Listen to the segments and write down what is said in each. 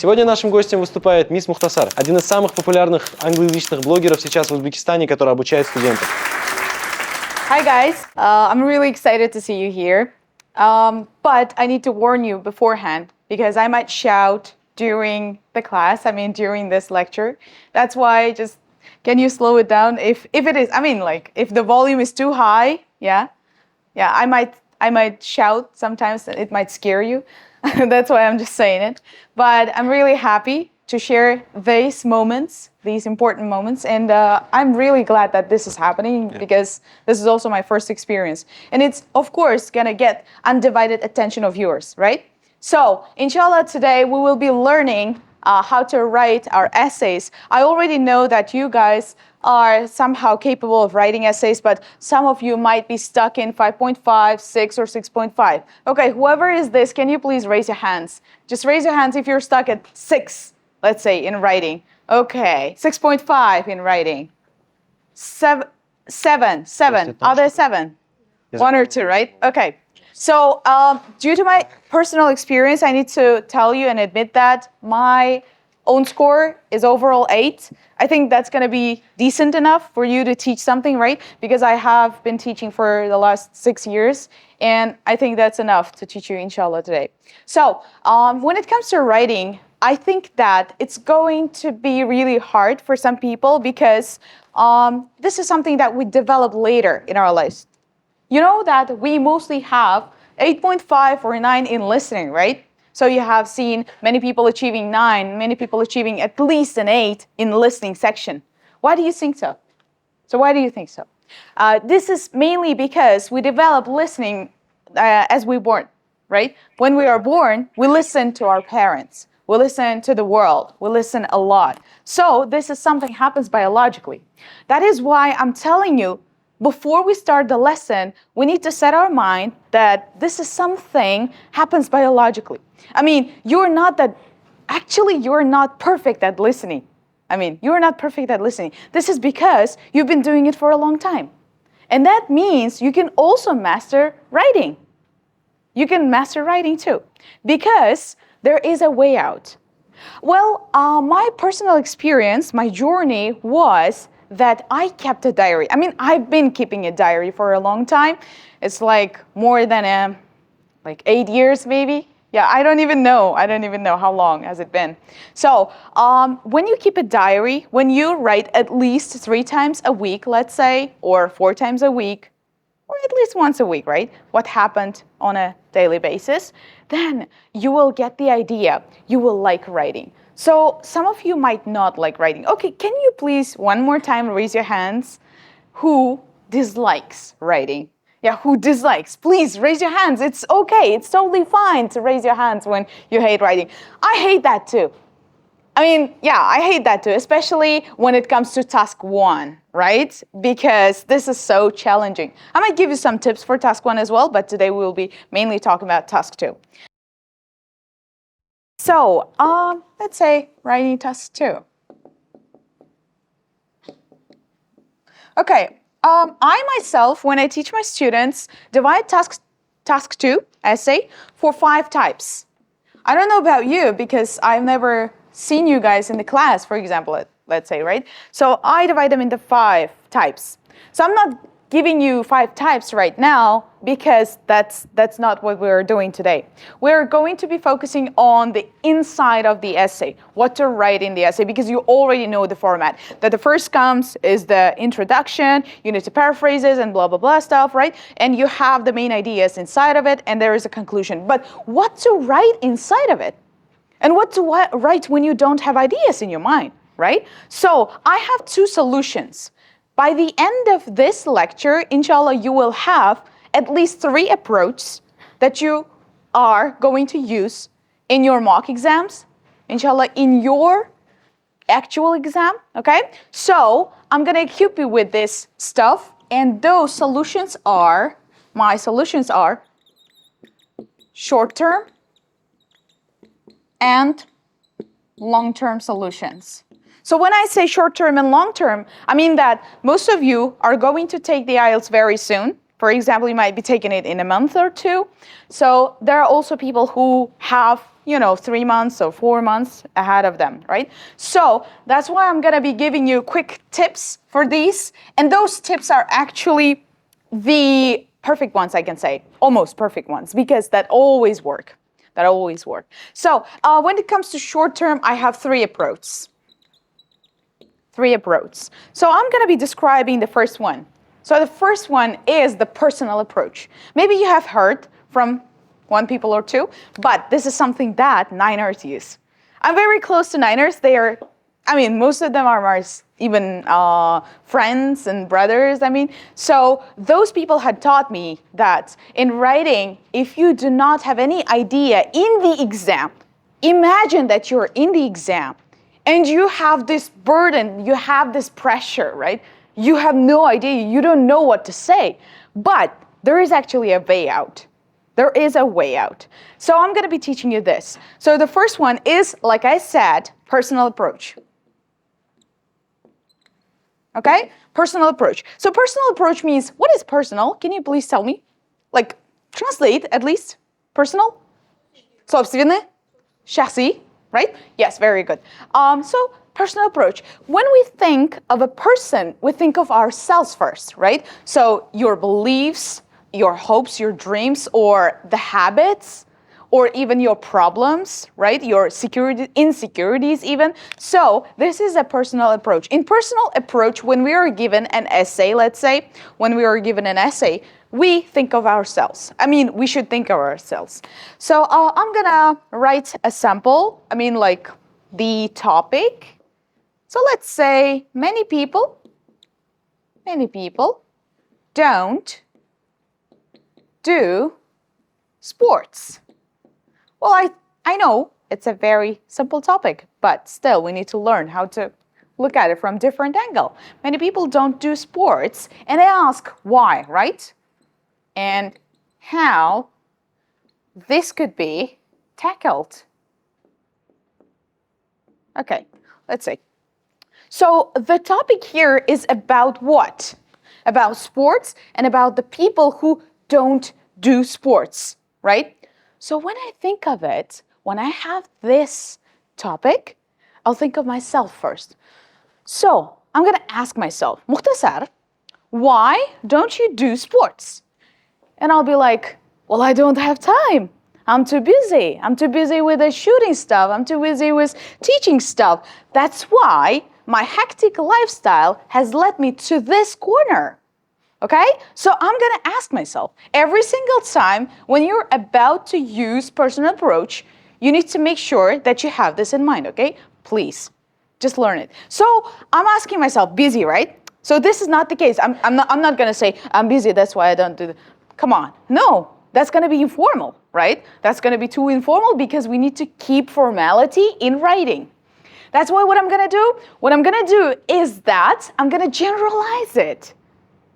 Сегодня нашим гостем выступает мисс Muhtasar, один из самых популярных англоязычных блогеров сейчас в Узбекистане, который обучает студентов. Hi guys, I'm really excited to see you here, but I need to warn you beforehand because I might shout during the class, during this lecture. That's why can you slow it down? If it is, if the volume is too high, yeah, I might shout sometimes. It might scare you. That's why I'm just saying it. But I'm really happy to share these moments, these important moments, and I'm really glad that this is happening because this is also my first experience. And it's, of course, gonna get undivided attention of yours, right? So, inshallah, today we will be learning how to write our essays. I already know that you guys are somehow capable of writing essays, but some of you might be stuck in 5.5, 6, or 6.5. Okay, whoever is this, can you please raise your hands? Just raise your hands if you're stuck at 6, let's say, in writing. Okay, 6.5 in writing. 7. Are there 7? Yes. 1 or 2, right? Okay. So, due to my personal experience, I need to tell you and admit that my own score is overall 8. I think that's going to be decent enough for you to teach something, right? Because I have been teaching for the last 6 years, and I think that's enough to teach you, inshallah, today. So, when it comes to writing, I think that it's going to be really hard for some people because this is something that we develop later in our lives. You know that we mostly have 8.5 or 9 in listening, right? So you have seen many people achieving 9, many people achieving at least an 8 in the listening section. Why do you think so? So why do you think so? This is mainly because we develop listening as we're born, right? When we are born, we listen to our parents. We listen to the world. We listen a lot. So this is something happens biologically. That is why I'm telling you, before we start the lesson, we need to set our mind that this is something happens biologically. You're not perfect at listening. You're not perfect at listening. This is because you've been doing it for a long time. And that means you can also master writing. You can master writing too, because there is a way out. Well, my personal experience, my journey was that I kept a diary. I've been keeping a diary for a long time. It's like more than 8 years maybe. Yeah, I don't even know how long has it been. So when you keep a diary, when you write at least 3 times a week, let's say, or 4 times a week, or at least once a week, right? What happened on a daily basis, then you will get the idea. You will like writing. So some of you might not like writing. Okay, can you please one more time raise your hands? Who dislikes writing? Yeah, who dislikes? Please raise your hands. It's okay. It's totally fine to raise your hands when you hate writing. I hate that too. I hate that too, especially when it comes to task 1, right? Because this is so challenging. I might give you some tips for task 1 as well, but today we will be mainly talking about task 2. So, let's say writing task 2. Okay, I myself, when I teach my students, divide task 2 essay for 5 types. I don't know about you because I've never seen you guys in the class, for example, let's say, right? So I divide them into 5 types. So I'm not giving you 5 types right now because that's not what we're doing today. We're going to be focusing on the inside of the essay, what to write in the essay, because you already know the format. That the first comes is the introduction, you need to paraphrase it and blah, blah, blah stuff, right? And you have the main ideas inside of it and there is a conclusion. But what to write inside of it? And what to write when you don't have ideas in your mind, right? So I have 2 solutions. By the end of this lecture, inshallah, you will have at least 3 approaches that you are going to use in your mock exams, inshallah, in your actual exam, okay? So I'm gonna equip you with this stuff, and those solutions are, my solutions are short-term and long-term solutions. So when I say short-term and long-term, I mean that most of you are going to take the IELTS very soon, For example, you might be taking it in a month or two. So there are also people who have, 3 months or 4 months ahead of them, right? So that's why I'm gonna be giving you quick tips for these. And those tips are actually the perfect ones, I can say, almost perfect ones, because that always work. So when it comes to short term, I have three approaches. So I'm gonna be describing the first one. So the first one is the personal approach. Maybe you have heard from one people or two, but this is something that Niners use. I'm very close to Niners. Most of them are my even friends and brothers. So those people had taught me that in writing, if you do not have any idea in the exam, imagine that you're in the exam and you have this burden, you have this pressure, right? You have no idea, you don't know what to say, but there is actually a way out. There is a way out. So I'm gonna be teaching you this. So the first one is, like I said, personal approach. Okay, personal approach. So personal approach means, what is personal? Can you please tell me? Like, translate at least. Personal? Собственный? Шахси? Right? Yes, very good. So personal approach. When we think of a person, we think of ourselves first, right? So your beliefs, your hopes, your dreams, or the habits, or even your problems, right? Your insecurities even. So this is a personal approach. In personal approach, when we are given an essay, let's say, we think of ourselves. We should think of ourselves. So I'm gonna write a sample, like the topic. So let's say many people don't do sports. Well, I know it's a very simple topic, but still we need to learn how to look at it from different angle. Many people don't do sports, and I ask why, right? And how this could be tackled. Okay, let's see. So the topic here is about what? About sports and about the people who don't do sports, right? So when I think of it, when I have this topic, I'll think of myself first. So I'm gonna ask myself, Muhtasar, why don't you do sports? And I'll be like, well, I don't have time. I'm too busy. I'm too busy with the shooting stuff. I'm too busy with teaching stuff. That's why my hectic lifestyle has led me to this corner. Okay? So I'm gonna ask myself, every single time when you're about to use personal approach, you need to make sure that you have this in mind, okay? Please, just learn it. So I'm asking myself, busy, right? So this is not the case. I'm not gonna say, I'm busy, that's why I don't do it. Come on, no, that's gonna be informal, right? That's gonna be too informal because we need to keep formality in writing. That's why what I'm gonna do is that I'm gonna generalize it.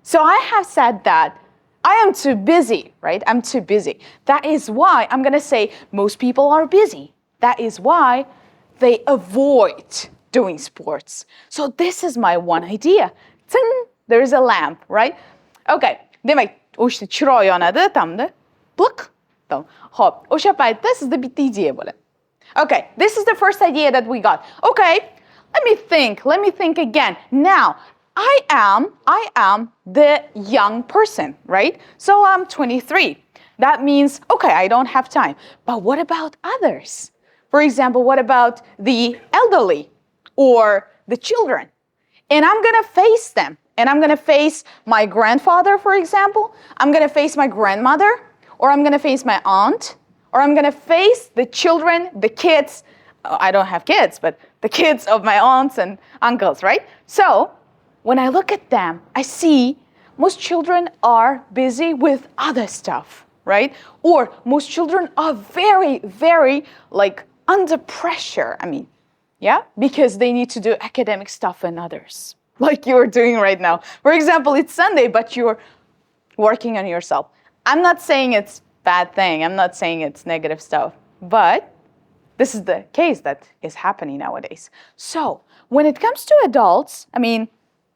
So I have said that I am too busy, right? I'm too busy. That is why I'm gonna say most people are busy. That is why they avoid doing sports. So this is my one idea. There is a lamp, right? Okay, demek o'sha chiroq yonadi tamda. Bliq. Hop, o'sha paytda sizda bitta ideya bo'ladi. Okay, this is the first idea that we got. Okay, let me think again. Now, I am the young person, right? So I'm 23. That means, okay, I don't have time. But what about others? For example, what about the elderly or the children? And I'm gonna face them. And I'm gonna face my grandfather, for example. I'm gonna face my grandmother, or I'm gonna face my aunt, or I'm gonna face the children, the kids. I don't have kids, but the kids of my aunts and uncles, right? So when I look at them, I see most children are busy with other stuff, right? Or most children are very, very under pressure. Because they need to do academic stuff and others, like you're doing right now. For example, it's Sunday, but you're working on yourself. I'm not saying it's bad thing. I'm not saying it's negative stuff, but this is the case that is happening nowadays. So when it comes to adults,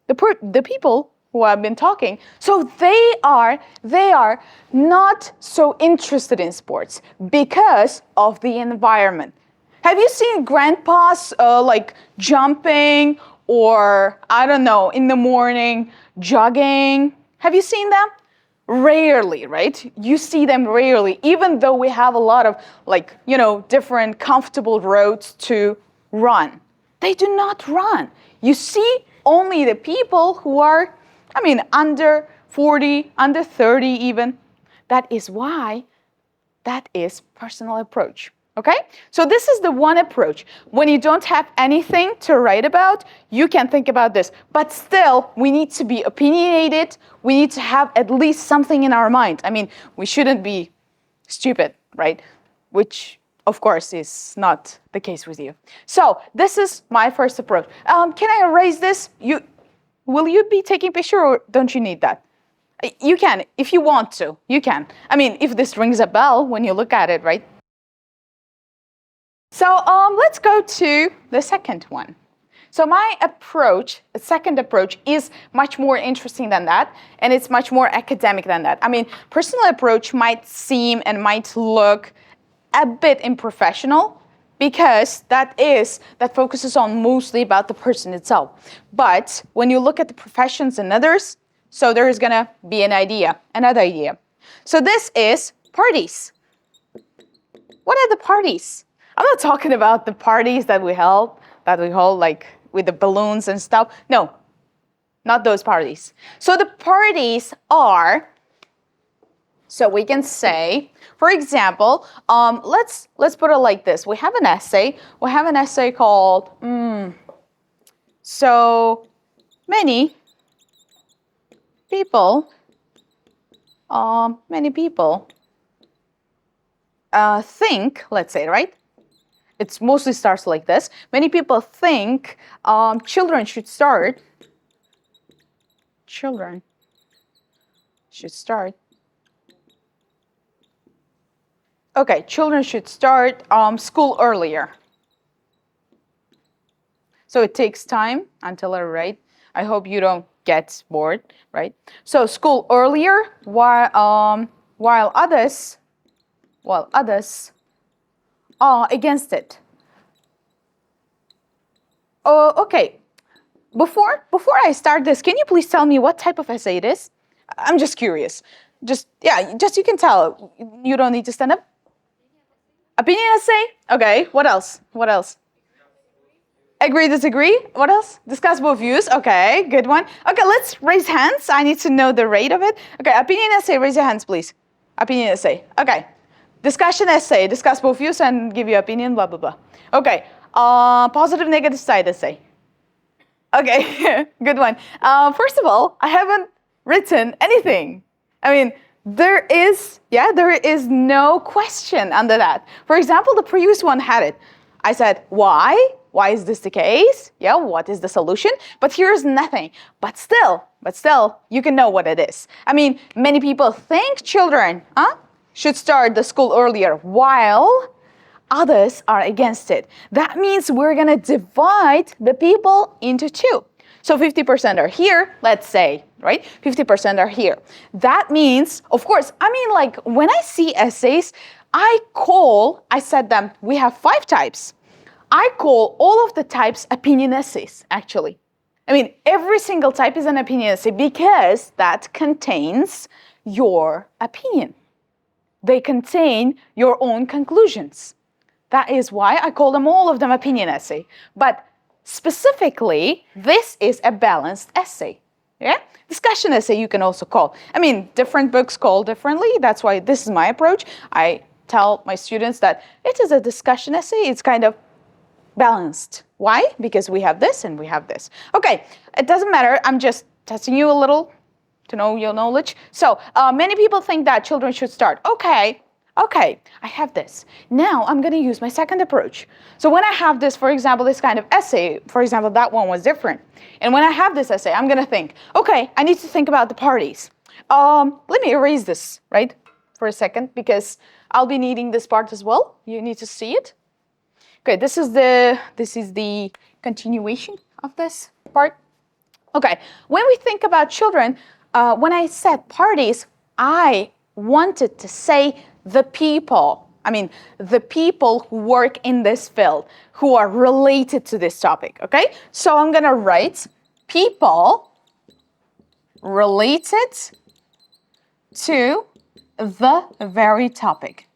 the people who have been talking. So they are not so interested in sports because of the environment. Have you seen grandpas like jumping or, I don't know, in the morning jogging? Have you seen them? Rarely, right? You see them rarely, even though we have a lot of like, you know, different comfortable roads to run. They do not run. You see only the people who are, I mean, under 40, under 30 even. That is why that is personal approach. Okay? So this is the one approach. When you don't have anything to write about, you can think about this. But still, we need to be opinionated. We need to have at least something in our mind. I mean, we shouldn't be stupid, right? Which, of course, is not the case with you. So this is my first approach. Can I erase this? Will you be taking a picture or don't you need that? You can, if you want to, you can. I mean, if this rings a bell when you look at it, right? So let's go to the second one. So my approach, the second approach, is much more interesting than that, and it's much more academic than that. I mean, personal approach might seem and might look a bit unprofessional because that focuses on mostly about the person itself. But when you look at the professions and others, so there is gonna be another idea. So this is parties. What are the parties? I'm not talking about the parties that we hold like with the balloons and stuff. No, not those parties. So the parties are, so we can say, for example, let's put it like this. We have an essay. We have an essay called, so many people think, let's say, right? It mostly starts like this. Many people think children should start. Okay, children should start school earlier. So it takes time until I write. I hope you don't get bored, right? So school earlier, while others are against it. Oh, okay. Before I start this, can you please tell me what type of essay it is? I'm just curious. Just you can tell. You don't need to stand up. Opinion essay? Okay, what else? Agree, disagree? What else? Discuss both views. Okay, good one. Okay, let's raise hands. I need to know the rate of it. Okay, opinion essay, raise your hands, please. Opinion essay. Okay. Discussion essay, discuss both views and give your opinion, blah, blah, blah. Okay, positive, negative side essay. Okay, good one. First of all, I haven't written anything. I mean, there is no question under that. For example, the previous one had it. I said, why? Why is this the case? Yeah, what is the solution? But here's nothing. But still, you can know what it is. I mean, many people think children, should start the school earlier, while others are against it. That means we're gonna divide the people into two. So 50% are here, let's say, right? 50% are here. That means, of course, I mean, like when I see essays, I said them, we have 5 types. I call all of the types opinion essays, actually. I mean, every single type is an opinion essay because that contains your opinion. They contain your own conclusions. That is why I call them all of them opinion essay. But specifically, this is a balanced essay. Yeah? Discussion essay you can also call. I mean, different books call differently. That's why this is my approach. I tell my students that it is a discussion essay. It's kind of balanced. Why? Because we have this and we have this. Okay, it doesn't matter. I'm just testing you a little to know your knowledge. So many people think that children should start. Okay, I have this. Now I'm going to use my second approach. So when I have this, for example, this kind of essay, for example, that one was different. And when I have this essay, I'm going to think, okay, I need to think about the parties. Let me erase this, right, for a second, because I'll be needing this part as well. You need to see it. Okay, this is the continuation of this part. Okay, when we think about children, when I said parties, I wanted to say the people. I mean, the people who work in this field, who are related to this topic, okay? So I'm gonna write people related to the very topic,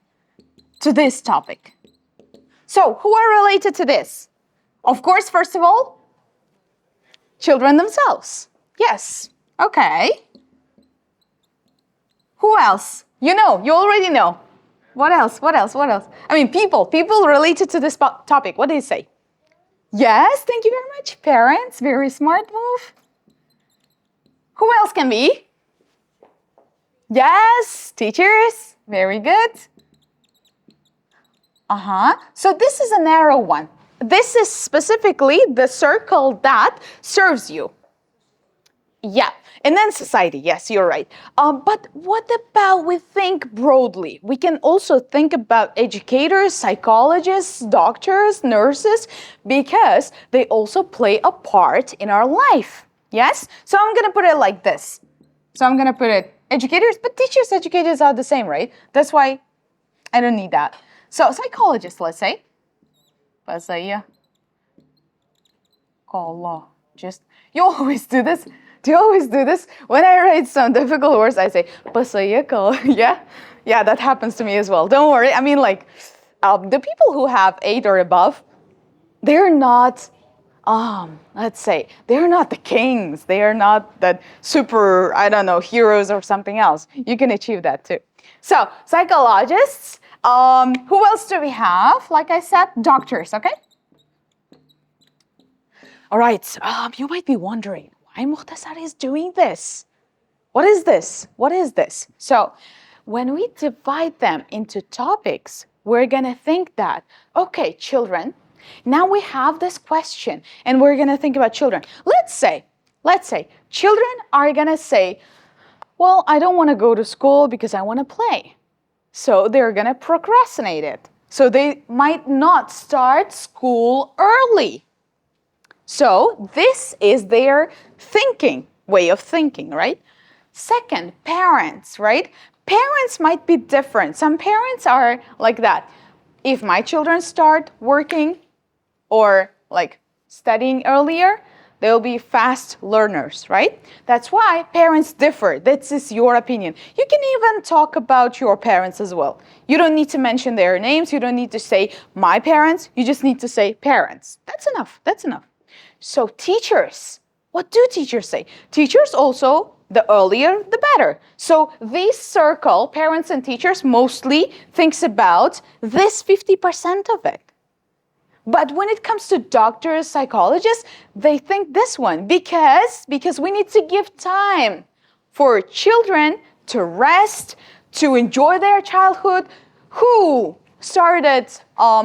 to this topic. So who are related to this? Of course, first of all, children themselves. Yes, okay. Who else? You know, you already know. What else? What else? What else? I mean, people related to this topic. What do you say? Yes, thank you very much. Parents, very smart move. Who else can be? Yes, teachers, very good. So this is a narrow one. This is specifically the circle that serves you. Yeah, and then society, yes, you're right. But what about we think broadly? We can also think about educators, psychologists, doctors, nurses, because they also play a part in our life, yes? So I'm gonna put it like this. So I'm gonna put it educators, but teachers, educators are the same, right? That's why I don't need that. So psychologists, let's say. You always do this. Do you always do this? When I write some difficult words, I say, yeah, that happens to me as well. Don't worry. I mean, like, the people who have 8 or above, they're not, let's say, they're not the kings. They are not that super, I don't know, heroes or something else. You can achieve that too. So, psychologists, who else do we have? Like I said, doctors, okay? All right, you might be wondering, why Muhtasar is doing this? What is this? What is this? So when we divide them into topics, we're gonna think that, okay, children, now we have this question and we're gonna think about children. Let's say children are gonna say, well, I don't wanna go to school because I wanna play. So they're gonna procrastinate it. So they might not start school early. So this is their way of thinking, right? Second, parents, right? Parents might be different. Some parents are like that. If my children start working or like studying earlier, they'll be fast learners, right? That's why parents differ. This is your opinion. You can even talk about your parents as well. You don't need to mention their names. You don't need to say my parents. You just need to say parents. That's enough. That's enough. So teachers, what do teachers say? Teachers also, the earlier, the better. So this circle, parents and teachers, mostly thinks about this 50% of it. But when it comes to doctors, psychologists, they think this one because we need to give time for children to rest, to enjoy their childhood. Who started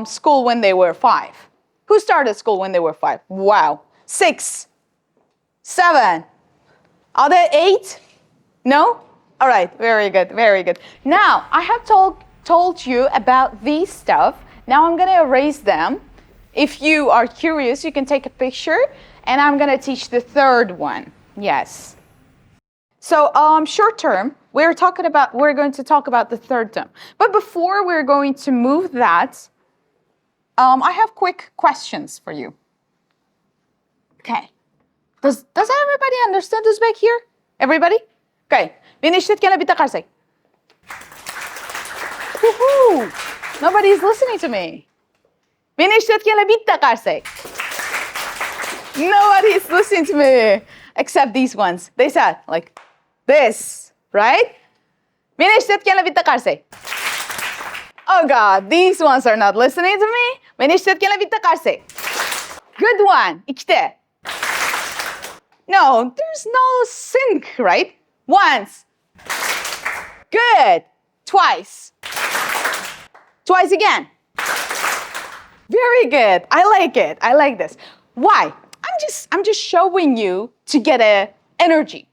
school when they were 5? Who started school when they were 5? Wow. 6, 7, are there 8? No? All right, very good, very good. Now, I have told you about these stuff. Now I'm gonna erase them. If you are curious, you can take a picture and I'm gonna teach the third one. Yes. So short term, we're going to talk about the third term. But before we're going to move that, I have quick questions for you. Okay. Does everybody understand this back here? Everybody? Okay. Woohoo! Nobody's listening to me. Nobody's listening to me except these ones. They said like this, right? Oh God, these ones are not listening to me. Good one. No, there's no sync, right? Once. Good. Twice. Twice again. Very good. I like it. I like this. Why? I'm just showing you to get energy.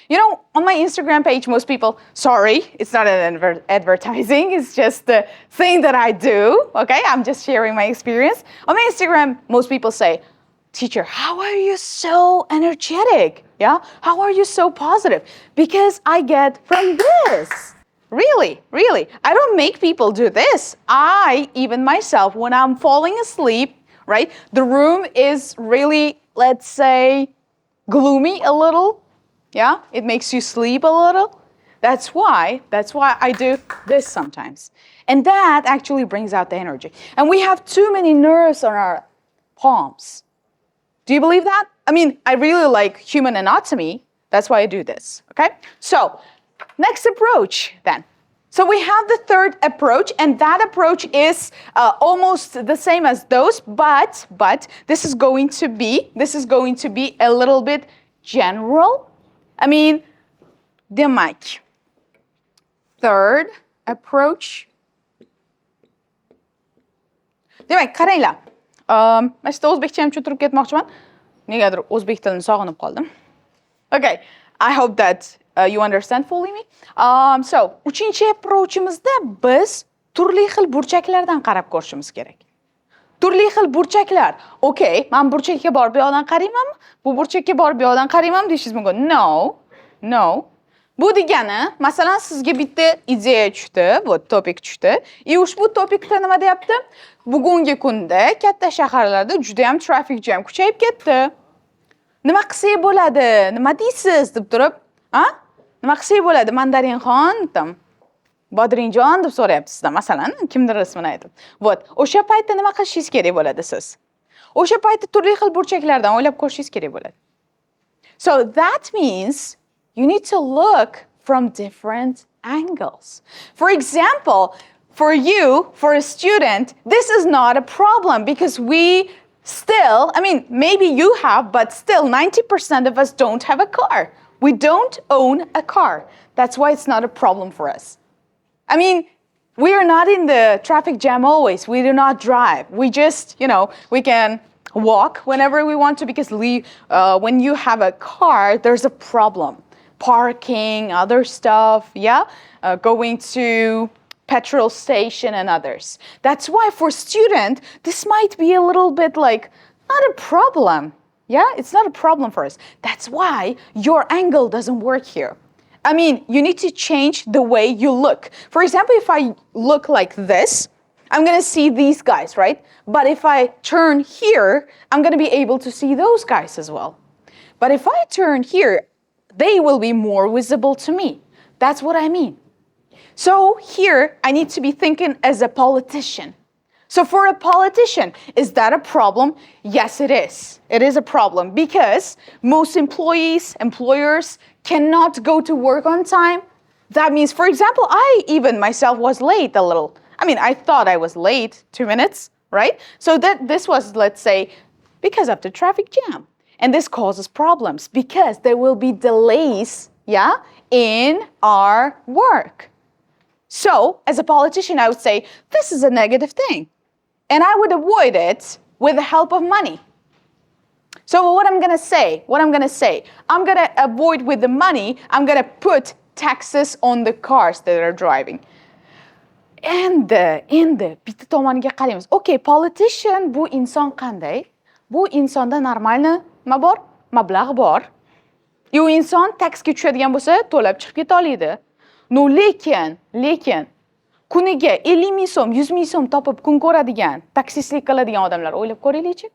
You know, on my Instagram page, most people, sorry, it's not an advertising, it's just the thing that I do, okay? I'm just sharing my experience. On my Instagram, most people say, teacher, how are you so energetic? Yeah, how are you so positive? Because I get from this. Really, really. I don't make people do this. I, even myself, when I'm falling asleep, right, the room is really, let's say, gloomy a little. Yeah, it makes you sleep a little. That's why I do this sometimes. And that actually brings out the energy. And we have too many nerves on our palms. Do you believe that? I mean, I really like human anatomy. That's why I do this, okay? So, next approach then. So we have the third approach, and that approach is almost the same as those, but this is going to be a little bit general. I mean, demak. Third approach. Demak, qaranglar. Mana shu o'zbekcha ham tushuntirib ketmoqchiman. Negadir o'zbek tilini sog'inib qoldim. Okay, I hope that you understand fully me. So, uchinchi approachimizda biz turli xil burchaklardan qarab ko'rishimiz kerak. Turli xil burchaklar. Okay, men burchakka borib bu yoqdan qaraymanmi? Bu burchakka borib bu yoqdan qaraymanmi deyishingiz mumkin. No. Bu degani, masalan, sizga bitta ideya tushdi, bu topik tushdi. Ushbu topikda nima deyapti? Bugungi kunda katta shaharlarda juda ham traffic jam kuchayib ketdi. Nima qilsak bo'ladi? Nima deysiz deb turib, ha? Nima qilsak bo'ladi? Mandarinxon, Bodringjon deb so'rayapti sizdan, masalan, kimdir ismini aytib. Vot, o'sha paytda nima qilishingiz kerak bo'ladi siz? O'sha paytda turli xil burchaklardan o'ylab ko'rishingiz kerak bo'ladi. So that means you need to look from different angles. For example, for you, for a student, this is not a problem because we still, I mean, maybe you have, but still 90% of us don't have a car. We don't own a car. That's why it's not a problem for us. I mean, we are not in the traffic jam always. We do not drive. We just, we can walk whenever we want to because when you have a car, there's a problem. Parking, other stuff, yeah? Going to petrol station and others. That's why for student, this might be a little bit like, not a problem. Yeah, it's not a problem for us. That's why your angle doesn't work here. I mean, you need to change the way you look. For example, if I look like this, I'm going to see these guys, right? But if I turn here, I'm going to be able to see those guys as well. But if I turn here, they will be more visible to me. That's what I mean. So here, I need to be thinking as a politician. So for a politician, is that a problem? Yes, it is. It is a problem because most employers cannot go to work on time. That means, for example, I even myself was late a little. I mean, I thought I was late 2 minutes, right? So that this was, let's say, because of the traffic jam. And this causes problems because there will be delays, yeah, in our work. So, as a politician, I would say, this is a negative thing. And I would avoid it with the help of money. So what I'm going to say, I'm going to avoid with the money, I'm going to put taxes on the cars that are driving. Endi bitta tomoniga qaraymiz. Okay, politician bu inson qanday? Bu insonda normalni nima bor? Mablag' bor. U inson taksga tushadigan bo'lsa, to'lab chiqib keta oladi. No, lekin kuniga 50 ming so'm, 100 ming so'm topib kun ko'radigan, taksistlik qiladigan odamlar o'ylab ko'raylik-chi.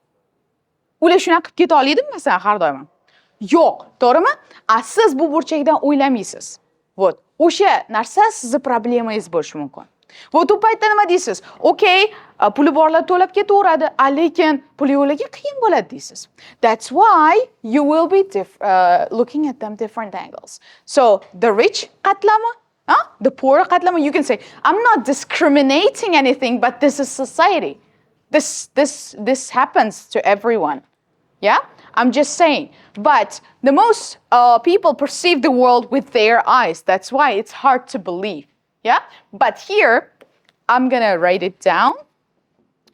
Ular shunaqa qilib keta oladimi masalan har doim? Yo'q, to'g'rimi? Siz bu burchakdan o'ylamaysiz. Vot, o'sha narsa sizning problemangiz bo'lishi mumkin. Vot, u paytda nima deysiz? Okay, puli borlar to'lab ketaveradi, lekin pul yo'liga qiyin bo'ladi deysiz. That's why you will be looking at them different angles. So, the rich qatlami, the poor qatlami, you can say, I'm not discriminating anything, but this is society. This happens to everyone. Yeah? I'm just saying. But the most people perceive the world with their eyes. That's why it's hard to believe. Yeah? But here, I'm going to write it down.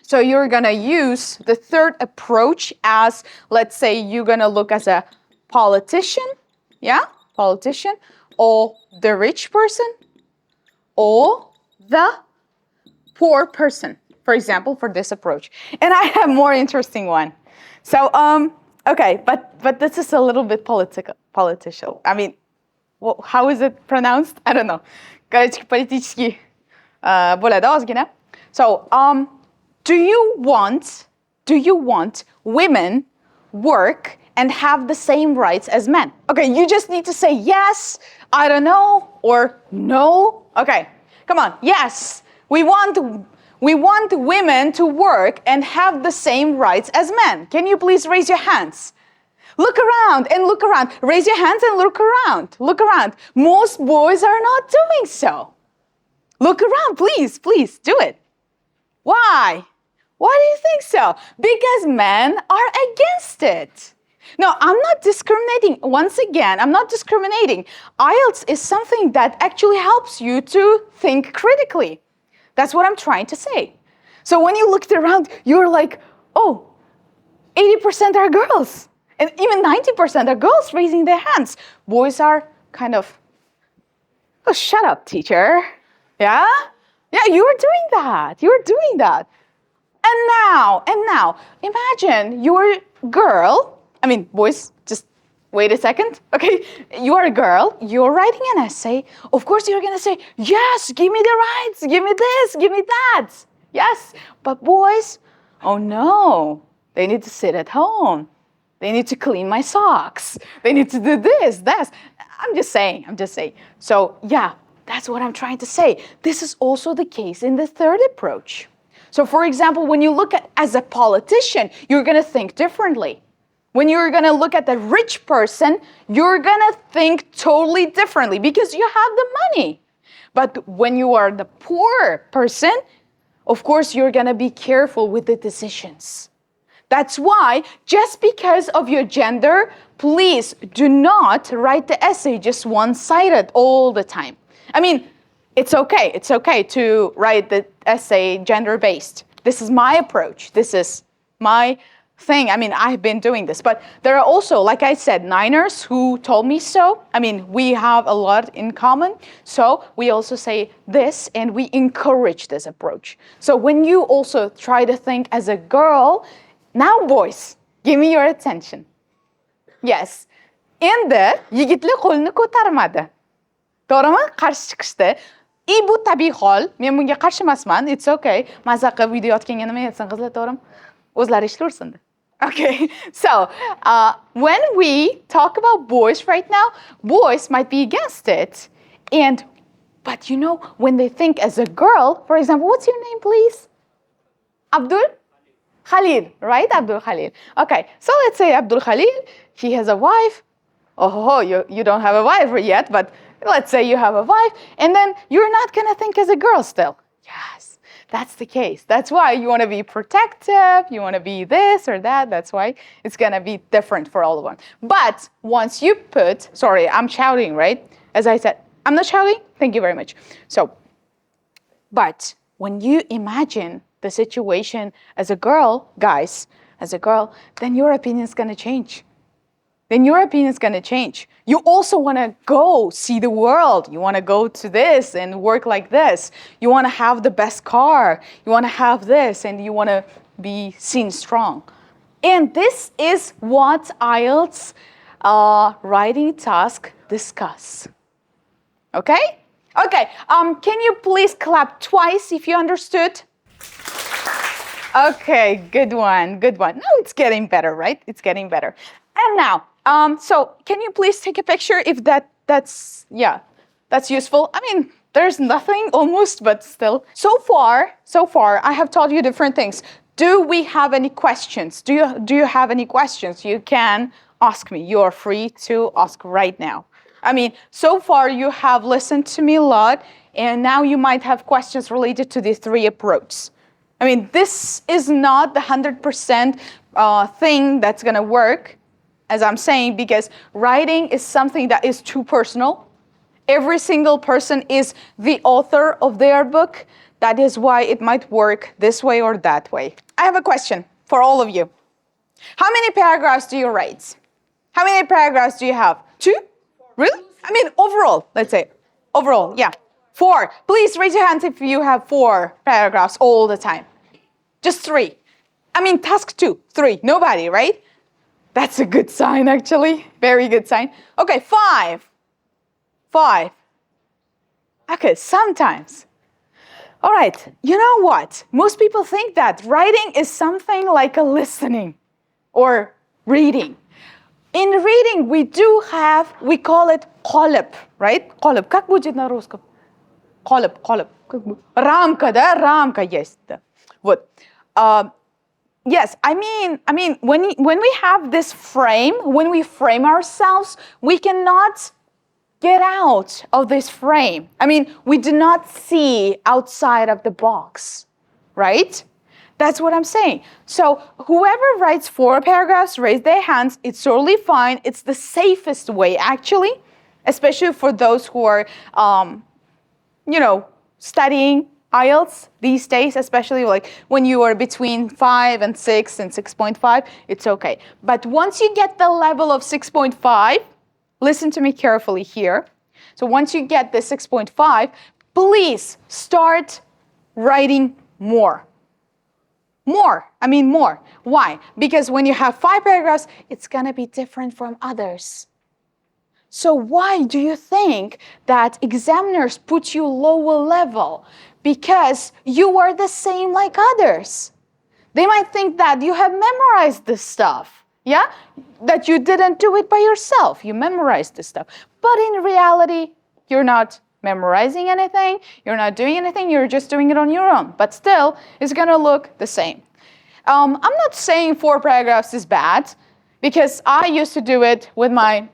So you're going to use the third approach as, let's say, you're going to look as a politician. Yeah? Politician. Or the rich person. Or the poor person. For example, for this approach. And I have more interesting one. So, okay, but this is a little bit political. I mean, how is it pronounced? I don't know. Короче, политически bo'ladi ozgina. So, do you want women work and have the same rights as men? Okay, you just need to say yes, I don't know, or no. Okay, come on. Yes, we want women to work and have the same rights as men. Can you please raise your hands? Look around and look around. Raise your hands and look around. Look around. Most boys are not doing so. Look around, please, please do it. Why? Why do you think so? Because men are against it. No, I'm not discriminating. Once again, I'm not discriminating. IELTS is something that actually helps you to think critically. That's what I'm trying to say. So when you looked around, you're like, oh, 80% are girls. And even 90% are girls raising their hands. Boys are kind of, oh, shut up, teacher. Yeah? Yeah, you're doing that. You're doing that. And now, imagine you're a girl. I mean, boys, just wait a second, okay? You are a girl, you're writing an essay. Of course, you're gonna say, yes, give me the rights, give me this, give me that. Yes, but boys, oh no, they need to sit at home. They need to clean my socks. They need to do this, that. I'm just saying. So yeah, that's what I'm trying to say. This is also the case in the third approach. So for example, when you look at as a politician, you're gonna think differently. When you're gonna look at the rich person, you're gonna think totally differently because you have the money. But when you are the poor person, of course, you're gonna be careful with the decisions. That's why, just because of your gender, please do not write the essay just one-sided all the time. I mean, it's okay to write the essay gender-based. This is my approach. This is my thing. I mean, I've been doing this, but there are also, like I said, Niners who told me so. I mean, we have a lot in common. So we also say this and we encourage this approach. So when you also try to think as a girl, now boys, give me your attention. Yes. Endi yigitlar qo'lini ko'tarmadi. To'g'rimi? Qarshi chiqishdi. Bu tabiiy hol. Men bunga qarshi emasman. It's okay. Mazza qilib video yotganga nima yetsin qizlar, to'g'rimi? O'zlari ishlayversin. Okay, so when we talk about boys right now, boys might be against it. But you know, when they think as a girl, for example, what's your name, please? Abdul Khalil, right? Abdul Khalil. Okay, so let's say Abdul Khalil, he has a wife. Oh, you don't have a wife yet, but let's say you have a wife, and then you're not gonna think as a girl still. Yes. That's the case. That's why you want to be protective, you want to be this or that. That's why it's going to be different for all of them. But once you put, sorry, I'm shouting, right? As I said, I'm not shouting. Thank you very much. So, but when you imagine the situation as a girl, guys, as a girl, then your opinion is going to change. You also want to go see the world. You want to go to this and work like this. You want to have the best car. You want to have this and you want to be seen strong. And this is what IELTS writing task discuss. Okay? Okay, can you please clap twice if you understood? Okay, good one. Now it's getting better, right? It's getting better. And now, so can you please take a picture if that's useful? I mean, there's nothing almost, but still. So far, I have taught you different things. Do we have any questions? Do you have any questions? You can ask me. You are free to ask right now. I mean, so far you have listened to me a lot, and now you might have questions related to the three approaches. I mean, this is not the 100% thing that's going to work, as I'm saying, because writing is something that is too personal. Every single person is the author of their book. That is why it might work this way or that way. I have a question for all of you. How many paragraphs do you write? How many paragraphs do you have? 2? Really? I mean, overall, let's say. Overall, yeah. 4. Please raise your hands if you have 4 paragraphs all the time. Just 3. I mean, task 2, 3, nobody, right? That's a good sign, actually. Very good sign. Okay, 5. 5. Okay, sometimes. All right, you know what? Most people think that writing is something like a listening or reading. In reading, we call it qo'lb, right? Qo'lb. Как будет на русском? Qo'lb. Рамка, да? Рамка есть. Вот. Yes, I mean, when we have this frame, when we frame ourselves, we cannot get out of this frame. I mean, we do not see outside of the box, right? That's what I'm saying. So whoever writes 4 paragraphs, raise their hands. It's totally fine. It's the safest way, actually, especially for those who are, studying IELTS these days, especially like when you are between 5 and 6 and 6.5, it's okay. But once you get the level of 6.5, listen to me carefully here. So once you get the 6.5, please start writing more. More. Why? Because when you have 5 paragraphs, it's going to be different from others. So why do you think that examiners put you lower level? Because you are the same like others. They might think that you have memorized this stuff, yeah? That you didn't do it by yourself. You memorized this stuff. But in reality, you're not memorizing anything. You're not doing anything. You're just doing it on your own. But still, it's going to look the same. I'm not saying 4 paragraphs is bad, because I used to do it with my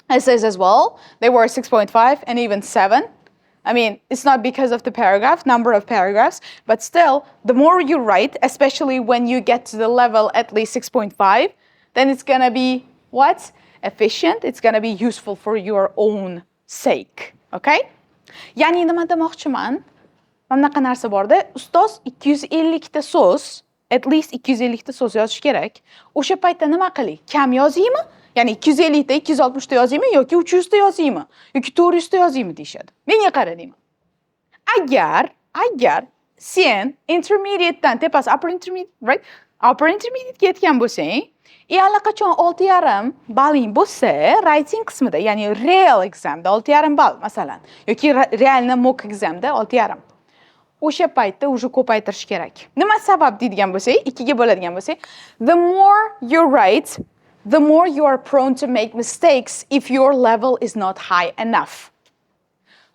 essays as well. They were 6.5 and even 7. I mean, it's not because of the number of paragraphs, but still, the more you write, especially when you get to the level at least 6.5, then it's going to be, what? Efficient. It's going to be useful for your own sake. Okay? Ya'ni nima demoqchiman? Bunaqa narsa borda, ustoz 250 ta so'z, at least 250 ta so'z yozish kerak. O'sha paytda nima qiling? Kam yozaymi? Ya'ni 250 ta 260 ta yozaymi yoki 300 ta yozaymi yoki 400 ta yozaymi deyshadi. Menga qara deyman. Agar sen intermediate dan tepasi upper intermediate, right? Upper intermediate ga yetgan bo'lsang, allaqachon 6.5 balling bo'lsa, writing qismida, ya'ni real examda 6.5 ball masalan, yoki realni mock examda 6.5. O'sha paytda уже ko'paytirish kerak. Nima sabab deydigan bo'lsak, 2 ga bo'ladigan bo'lsak, the more you write, the more you are prone to make mistakes if your level is not high enough.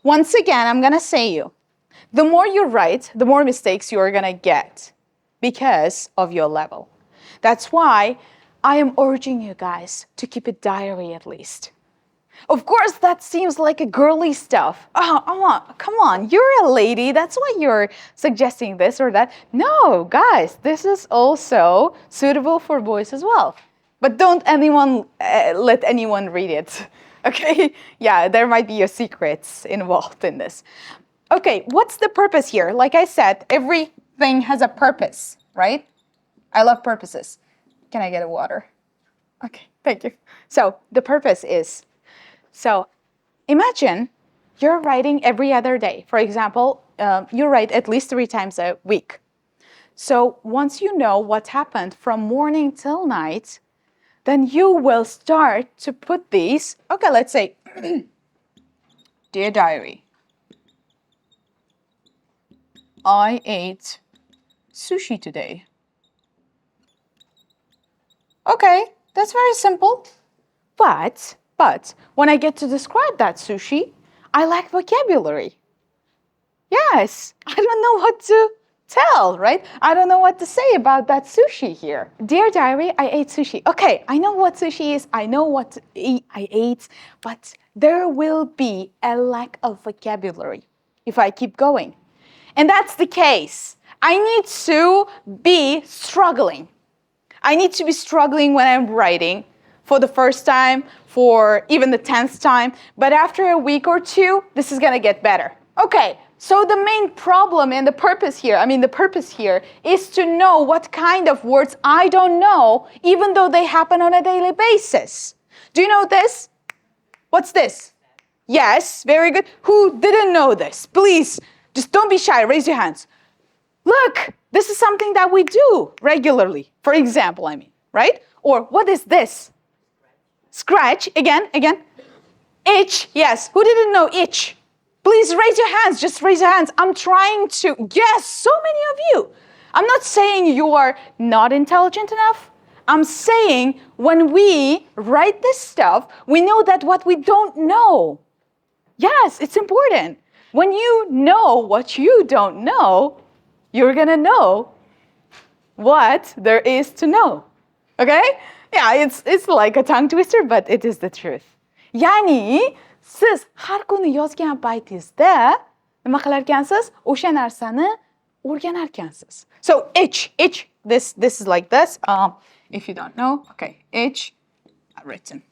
Once again, I'm going to say you, the more you write, the more mistakes you are going to get because of your level. That's why I am urging you guys to keep a diary at least. Of course, that seems like a girly stuff. Oh, come on, you're a lady. That's why you're suggesting this or that. No, guys, this is also suitable for boys as well. But don't let anyone read it, okay? Yeah, there might be your secrets involved in this. Okay, what's the purpose here? Like I said, everything has a purpose, right? I love purposes. Can I get a water? Okay, thank you. So the purpose is, so imagine you're writing every other day. For example, you write at least 3 times a week. So once you know what happened from morning till night, then you will start to put these, okay, let's say, dear diary, I ate sushi today. Okay, that's very simple. But when I get to describe that sushi, I lack vocabulary. Yes, I don't know what to tell, right? I don't know what to say about that sushi here. Dear diary, I ate sushi. Okay, I know what sushi is. I know what I ate, but there will be a lack of vocabulary if I keep going. And that's the case. I need to be struggling. I need to be struggling when I'm writing for the first time, for even the 10th time. But after a week or 2, this is going to get better. Okay, so the main problem and the purpose here is to know what kind of words I don't know, even though they happen on a daily basis. Do you know this? What's this? Yes, very good. Who didn't know this? Please, just don't be shy. Raise your hands. Look, the This is something that we do regularly. For example, I mean, right? Or what is this? Scratch, again. Itch, yes. Who didn't know itch? Please raise your hands, just raise your hands. I'm trying to, yes, so many of you. I'm not saying you are not intelligent enough. I'm saying when we write this stuff, we know that what we don't know. Yes, it's important. When you know what you don't know, you're gonna know what there is to know. Okay? Yeah, it's like a tongue twister, but it is the truth. Ya'ni, siz har kuni yozgan paytingizda nima qilar ekansiz? O'sha narsani o'rganar ekansiz. So itch, this is like this. If you don't know, okay, itch, written.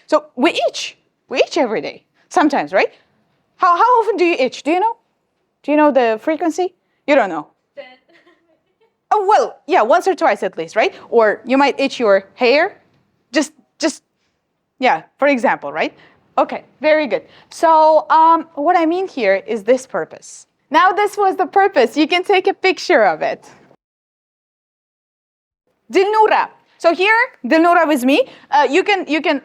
So we itch every day. Sometimes, right? How often do you itch? Do you know? Do you know the frequency? You don't know. Oh, well, yeah, once or twice at least, right? Or you might itch your hair. Just, yeah, for example, right? Okay, very good. So what I mean here is this purpose. Now this was the purpose. You can take a picture of it. Dilnura. So here, Dilnura with me. You can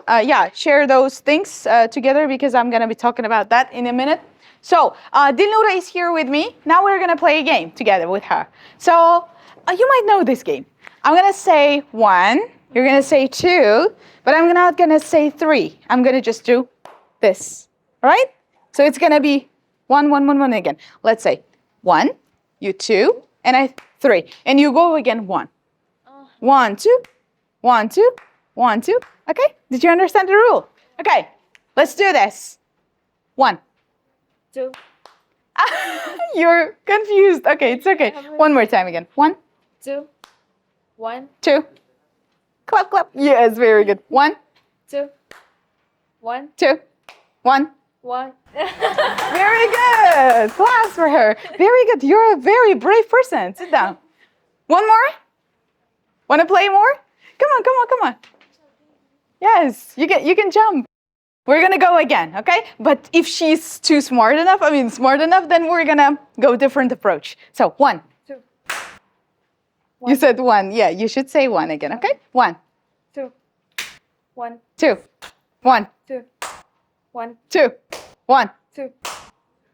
share those things together because I'm going to be talking about that in a minute. So Dilnura is here with me. Now we're going to play a game together with her. So you might know this game. I'm going to say 1, you're going to say 2, but I'm not going to say 3. I'm going to just do this, all right? So it's going to be 1, 1, 1, 1 again. Let's say 1, you 2, and I 3. And you go again 1. 1, 2, 1, 2, 1, 2. Okay? Did you understand the rule? Okay, let's do this. 1, 2. You're confused. Okay, it's okay. One more time again. 1, 2, 1, 2. Clap, clap. Yes, very good. 1, 2, 1, 2, 1. 1. Very good. Claps for her. Very good. You're a very brave person. Sit down. One more? Want to play more? Come on. Yes, you can jump. We're going to go again, okay? But if she's too smart enough, then we're going to go different approach. So 1. 2. You said 1. Yeah, you should say 1 again, okay? 1. 2. 1. 2. 1. 2. 1. 2. 1. 2.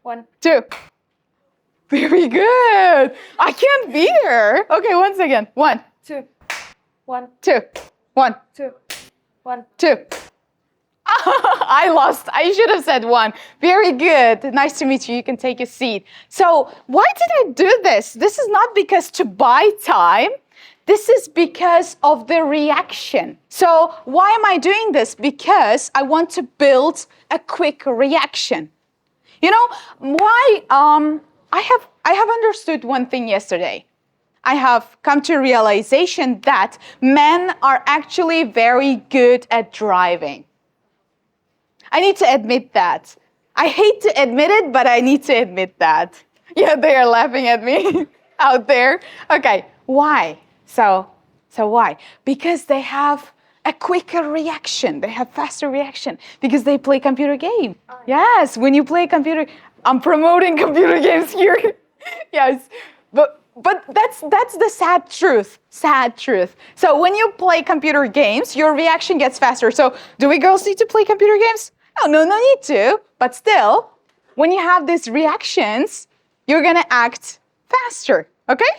1. 2. Very good. I can't beat her. Okay, once again. 1. 2. 1. 2. 1. 2. 1. 2. I lost. I should have said 1. Very good. Nice to meet you. You can take a seat. So why did I do this? This is not because to buy time. This is because of the reaction. So why am I doing this? Because I want to build a quick reaction. You know, why? I have understood one thing yesterday. I have come to a realization that men are actually very good at driving. I need to admit that. I hate to admit it, but I need to admit that. Yeah, they are laughing at me out there. Okay, why? So why? Because they have a quicker reaction. They have faster reaction because they play computer game. Yes, when you play computer, I'm promoting computer games here. Yes, but that's the sad truth. Sad truth. So when you play computer games, your reaction gets faster. So do we girls need to play computer games? No need to. But still, when you have these reactions, you're gonna act faster. Okay?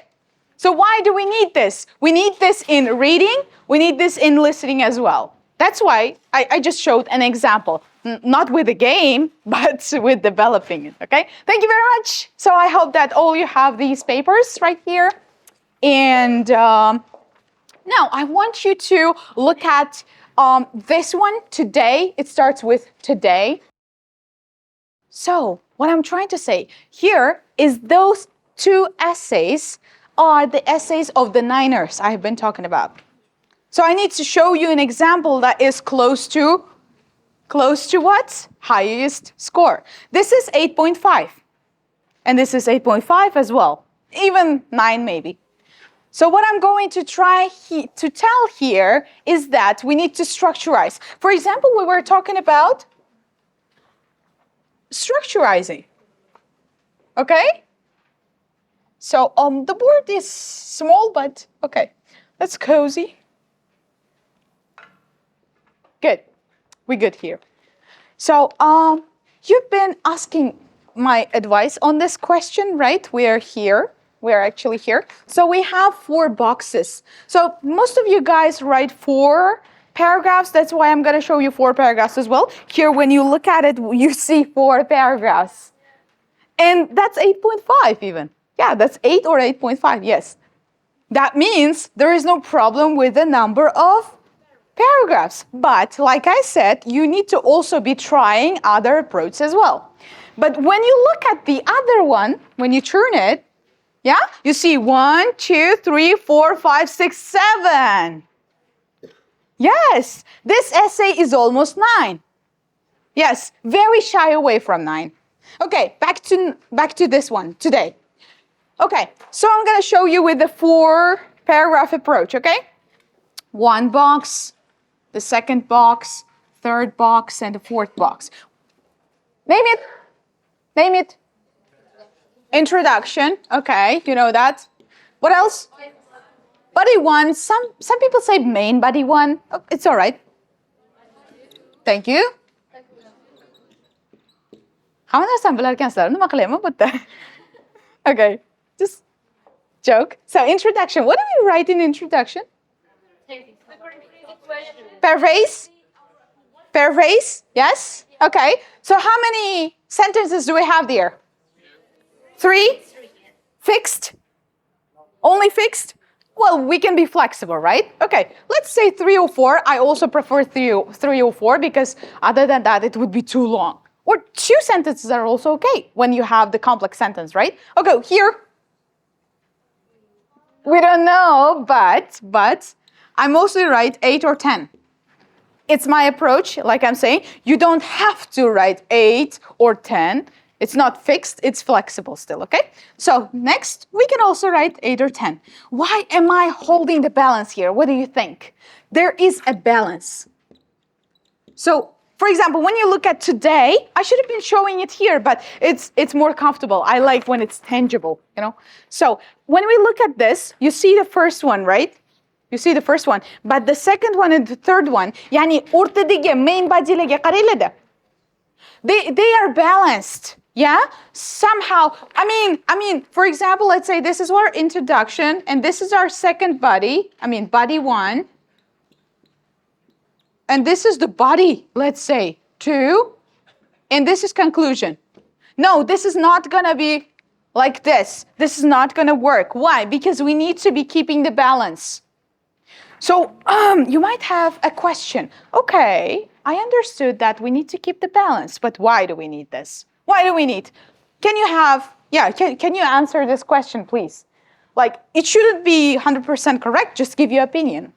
So why do we need this? We need this in reading. We need this in listening as well. That's why I just showed an example. Not with a game, but with developing it, okay? Thank you very much. So I hope that all you have these papers right here. And now I want you to look at this one, today. It starts with today. So what I'm trying to say here is those 2 essays are the essays of the 9ers I've been talking about. So I need to show you an example that is close to what? Highest score. This is 8.5. And this is 8.5 as well. Even 9 maybe. So what I'm going to try to tell here is that we need to structurize. For example, we were talking about structurizing. Okay? So the board is small, but okay, that's cozy. Good, we're good here. So you've been asking my advice on this question, right? We're here. We're actually here. So we have 4 boxes. So most of you guys write 4 paragraphs. That's why I'm going to show you 4 paragraphs as well. Here, when you look at it, you see 4 paragraphs. And that's 8.5 even. Yeah, that's 8 or 8.5, yes. That means there is no problem with the number of paragraphs. But like I said, you need to also be trying other approaches as well. But when you look at the other one, when you turn it, yeah, you see 1, 2, 3, 4, 5, 6, 7. Yes, this essay is almost 9. Yes, very shy away from 9. Okay, back to this one today. Okay, so I'm going to show you with the 4 paragraph approach, okay? 1 box, the 2nd box, 3rd box, and the 4th box. Name it. Name it. Introduction. Okay, you know that. What else? Body 1. Some people say main body 1. Oh, it's all right. Thank you. Okay, just joke. So introduction. What do we write in introduction? Paraphrase? Paraphrase? Yes? Okay. So how many sentences do we have there? 3? Fixed? Only fixed? Well, we can be flexible, right? Okay, let's say 3 or 4. I also prefer 3 or 4 because other than that, it would be too long. Or 2 sentences are also okay when you have the complex sentence, right? Okay, here. We don't know, but I mostly write 8 or 10. It's my approach, like I'm saying. You don't have to write 8 or 10. It's not fixed, it's flexible still, okay? So next, we can also write 8 or 10. Why am I holding the balance here? What do you think? There is a balance. So, for example, when you look at today, I should have been showing it here, but it's more comfortable. I like when it's tangible, you know? So when we look at this, you see the first one, right? You see the first one. But the 2nd one and the 3rd one, yani ortadagi main badilarga qaranglar. They are balanced. Yeah, somehow. I mean, for example, let's say this is our introduction, and this is our 2nd body. Body 1. And this is the body, let's say, 2. And this is conclusion. No, this is not going to be like this. This is not going to work. Why? Because we need to be keeping the balance. So you might have a question. Okay, I understood that we need to keep the balance, but why do we need this? Why do we need? Can you answer this question, please? Like, it shouldn't be 100% correct, just give your opinion.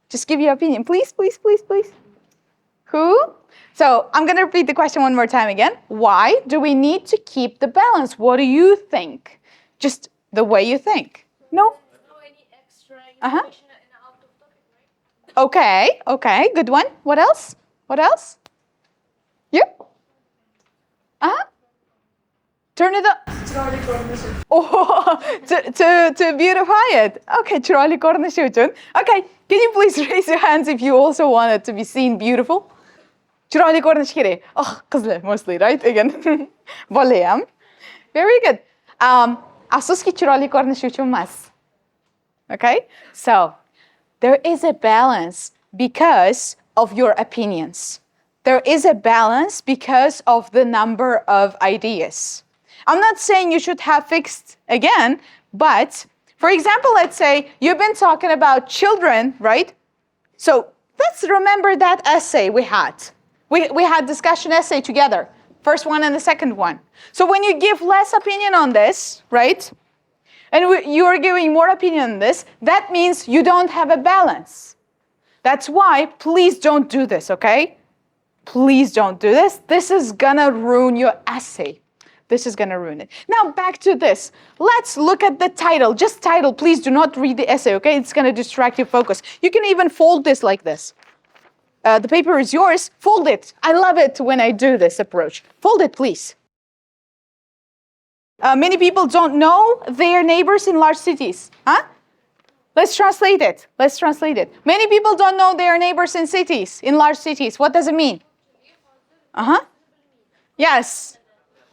Just give your opinion, please, please, please, please. Who? So I'm going to repeat the question one more time again. Why do we need to keep the balance? What do you think? Just the way you think. No? Any extra information in out of topic, Okay, right? okay, good one. What else? What else? You? Turn it up. Oh, to beautify it. Okay, chiroyli ko'rinishi uchun. Okay, can you please raise your hands if you also want it to be seen beautiful? Chiroyli ko'rinishi kerak. Oh, qizlar mostly, right? Again. Bola ham. Very good. Afsuski chiroyli ko'rinishi uchun emas. Okay? So, there is a balance because of your opinions. There is a balance because of the number of ideas. I'm not saying you should have fixed again, but for example, let's say you've been talking about children, right? So let's remember that essay we had. We had discussion essay together, first one and the 2nd one. So when you give less opinion on this, right? And you are giving more opinion on this, that means you don't have a balance. That's why, please don't do this, okay? Please don't do this. This is gonna ruin your essay. This is gonna ruin it. Now back to this. Let's look at the title. Just title, please do not read the essay, okay? It's gonna distract your focus. You can even fold this like this. The paper is yours, fold it. I love it when I do this approach. Fold it, please. Many people don't know their neighbors in large cities. Huh? Let's translate it. Let's translate it. Many people don't know their neighbors in cities, in large cities. What does it mean? Uh-huh. Yes.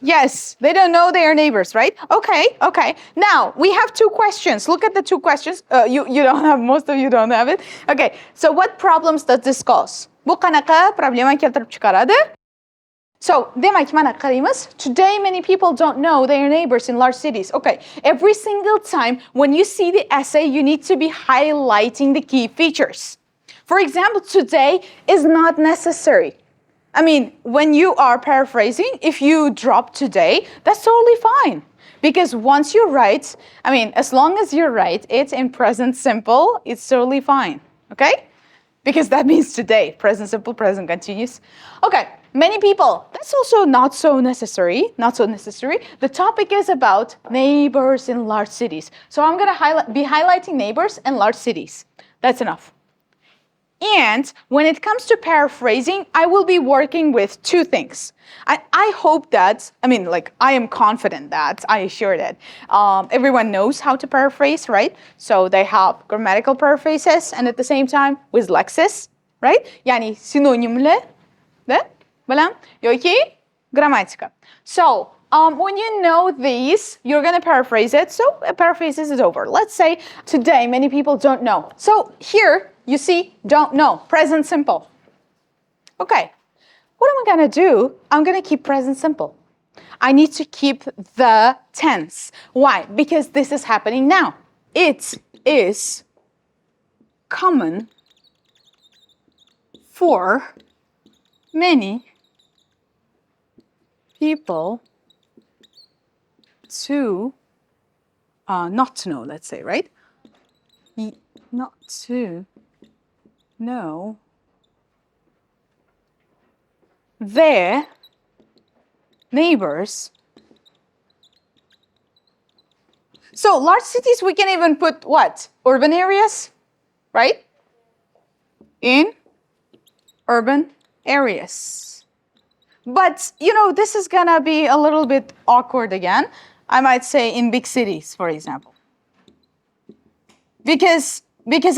Yes, they don't know their neighbors, right? Okay, okay. Now, we have two questions. Look at the two questions. You don't have, most of you don't have it. Okay, so what problems does this cause? Bu qanaqa problema keltirib chiqaradi? So, demak, mana qaraymiz. Today, many people don't know their neighbors in large cities. Okay, every single time when you see the essay, you need to be highlighting the key features. For example, today is not necessary. I mean, when you are paraphrasing, if you drop today, that's totally fine. Because once you write, I mean, as long as you write it in present simple, it's totally fine, okay? Because that means today, present simple, present continuous. Okay, many people, that's also not so necessary, not so necessary. The topic is about neighbors in large cities. So I'm gonna be highlighting neighbors in large cities. That's enough. And when it comes to paraphrasing, I will be working with two things. I hope that, I mean, like, I am confident that, I assure that everyone knows how to paraphrase, right? So they have grammatical paraphrases and at the same time with lexis, right? Yani synonimli, bilan yoki grammatika. So when you know these, you're going to paraphrase it. So a paraphrase is over. Let's say today many people don't know. So here you see don't know, present simple. Okay, what am I going to do? I'm going to keep present simple. I need to keep the tense. Why? Because this is happening now. It is common for many people to not to know, let's say, right? Not to know their neighbors. So large cities, we can even put what? Urban areas, right? In urban areas. But, you know, this is gonna be a little bit awkward again. I might say in big cities, for example. Because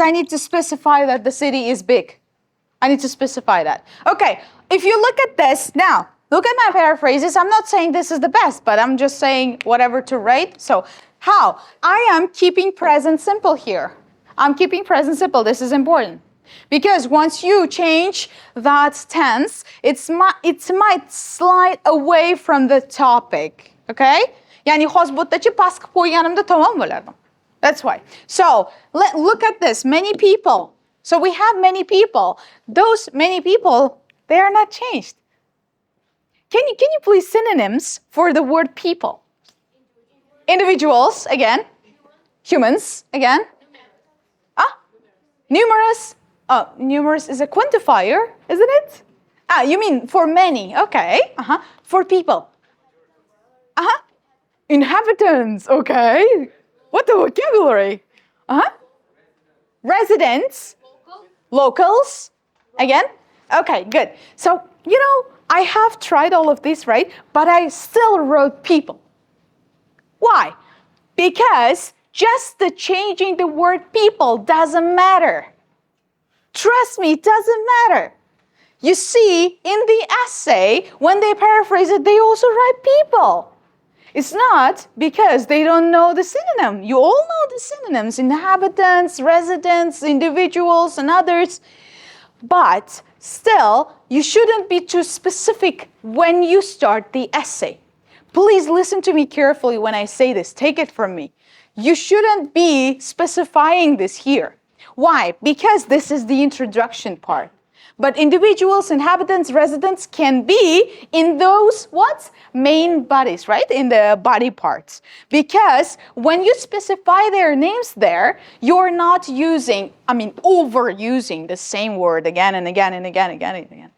I need to specify that the city is big. I need to specify that. Okay, if you look at this, now, look at my paraphrases. I'm not saying this is the best, but I'm just saying whatever to write. So, how? I am keeping present simple here. I'm keeping present simple. This is important. Because once you change that tense, it might slide away from the topic. Okay? Yani hozbutdachi pas qilib qo'yganimda tamom bo'lardim. That's why. So, look at this. Many people. So we have many people. Those many people, they are not changed. Can you please synonyms for the word people? Individuals, again. Humans, again. Numerous. Oh, numerous is a quantifier, isn't it? You mean for many. Okay. For people. Inhabitants. Okay. What the vocabulary? Residents. Locals. Again. Okay, good. So, you know, I have tried all of this, right? But I still wrote people. Why? Because just the changing the word people doesn't matter. Trust me, it doesn't matter. You see, in the essay, when they paraphrase it, they also write people. It's not because they don't know the synonym. You all know the synonyms: inhabitants, residents, individuals, and others. But still, you shouldn't be too specific when you start the essay. Please listen to me carefully when I say this. Take it from me. You shouldn't be specifying this here. Why? Because this is the introduction part. But individuals, inhabitants, residents can be in those, what? Main bodies, right? In the body parts. Because when you specify their names there, you're not using, overusing the same word again and again and again and again and again.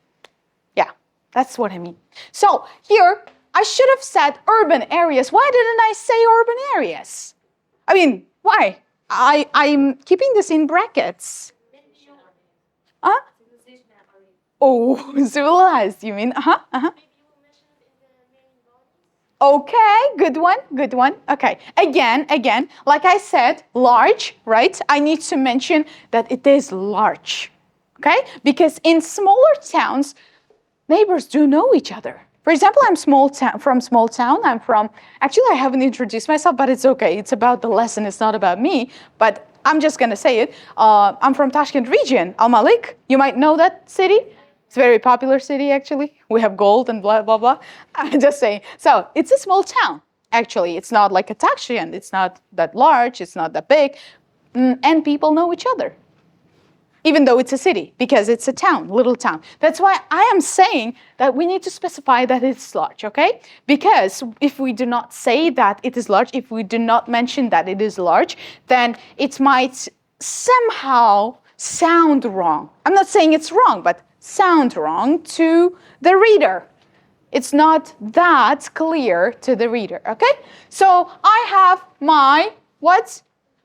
Yeah, that's what I mean. So here, I should have said urban areas. Why didn't I say urban areas? Why? I'm keeping this in brackets. Oh, civilized, you mean? Okay, good one, good one. Okay, again, like I said, large, right? I need to mention that it is large, okay? Because in smaller towns, neighbors do know each other. For example, I'm from small town. Actually, I haven't introduced myself, but it's okay. It's about the lesson. It's not about me, but I'm just going to say it. I'm from Tashkent region, Al-Malik. You might know that city. It's a very popular city, actually. We have gold and blah, blah, blah. I'm just saying. So it's a small town, actually. It's not like a Tashkent. It's not that large. It's not that big. And people know each other, even though it's a city, because it's a town, little town. That's why I am saying that we need to specify that it's large, okay? Because if we do not say that it is large, if we do not mention that it is large, then it might somehow sound wrong. I'm not saying it's wrong, but sound wrong to the reader. It's not that clear to the reader, okay? So I have my,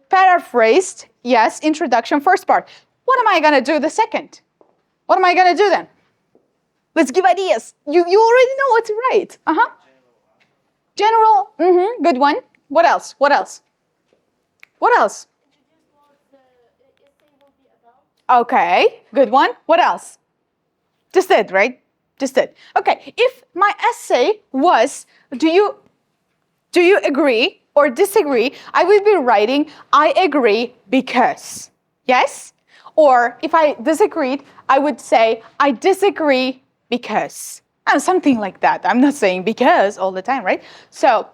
paraphrased, yes, introduction, first part. What am I going to do the second? What am I going to do then? Let's give ideas. You already know what to write. General, good one. What else? What else? What else? Okay, good one. What else? Just it, right? Just it. Okay, if my essay was, do you agree or disagree? I would be writing, I agree because. Yes? Or if I disagreed, I would say, I disagree because. Something like that. I'm not saying because all the time, right? So,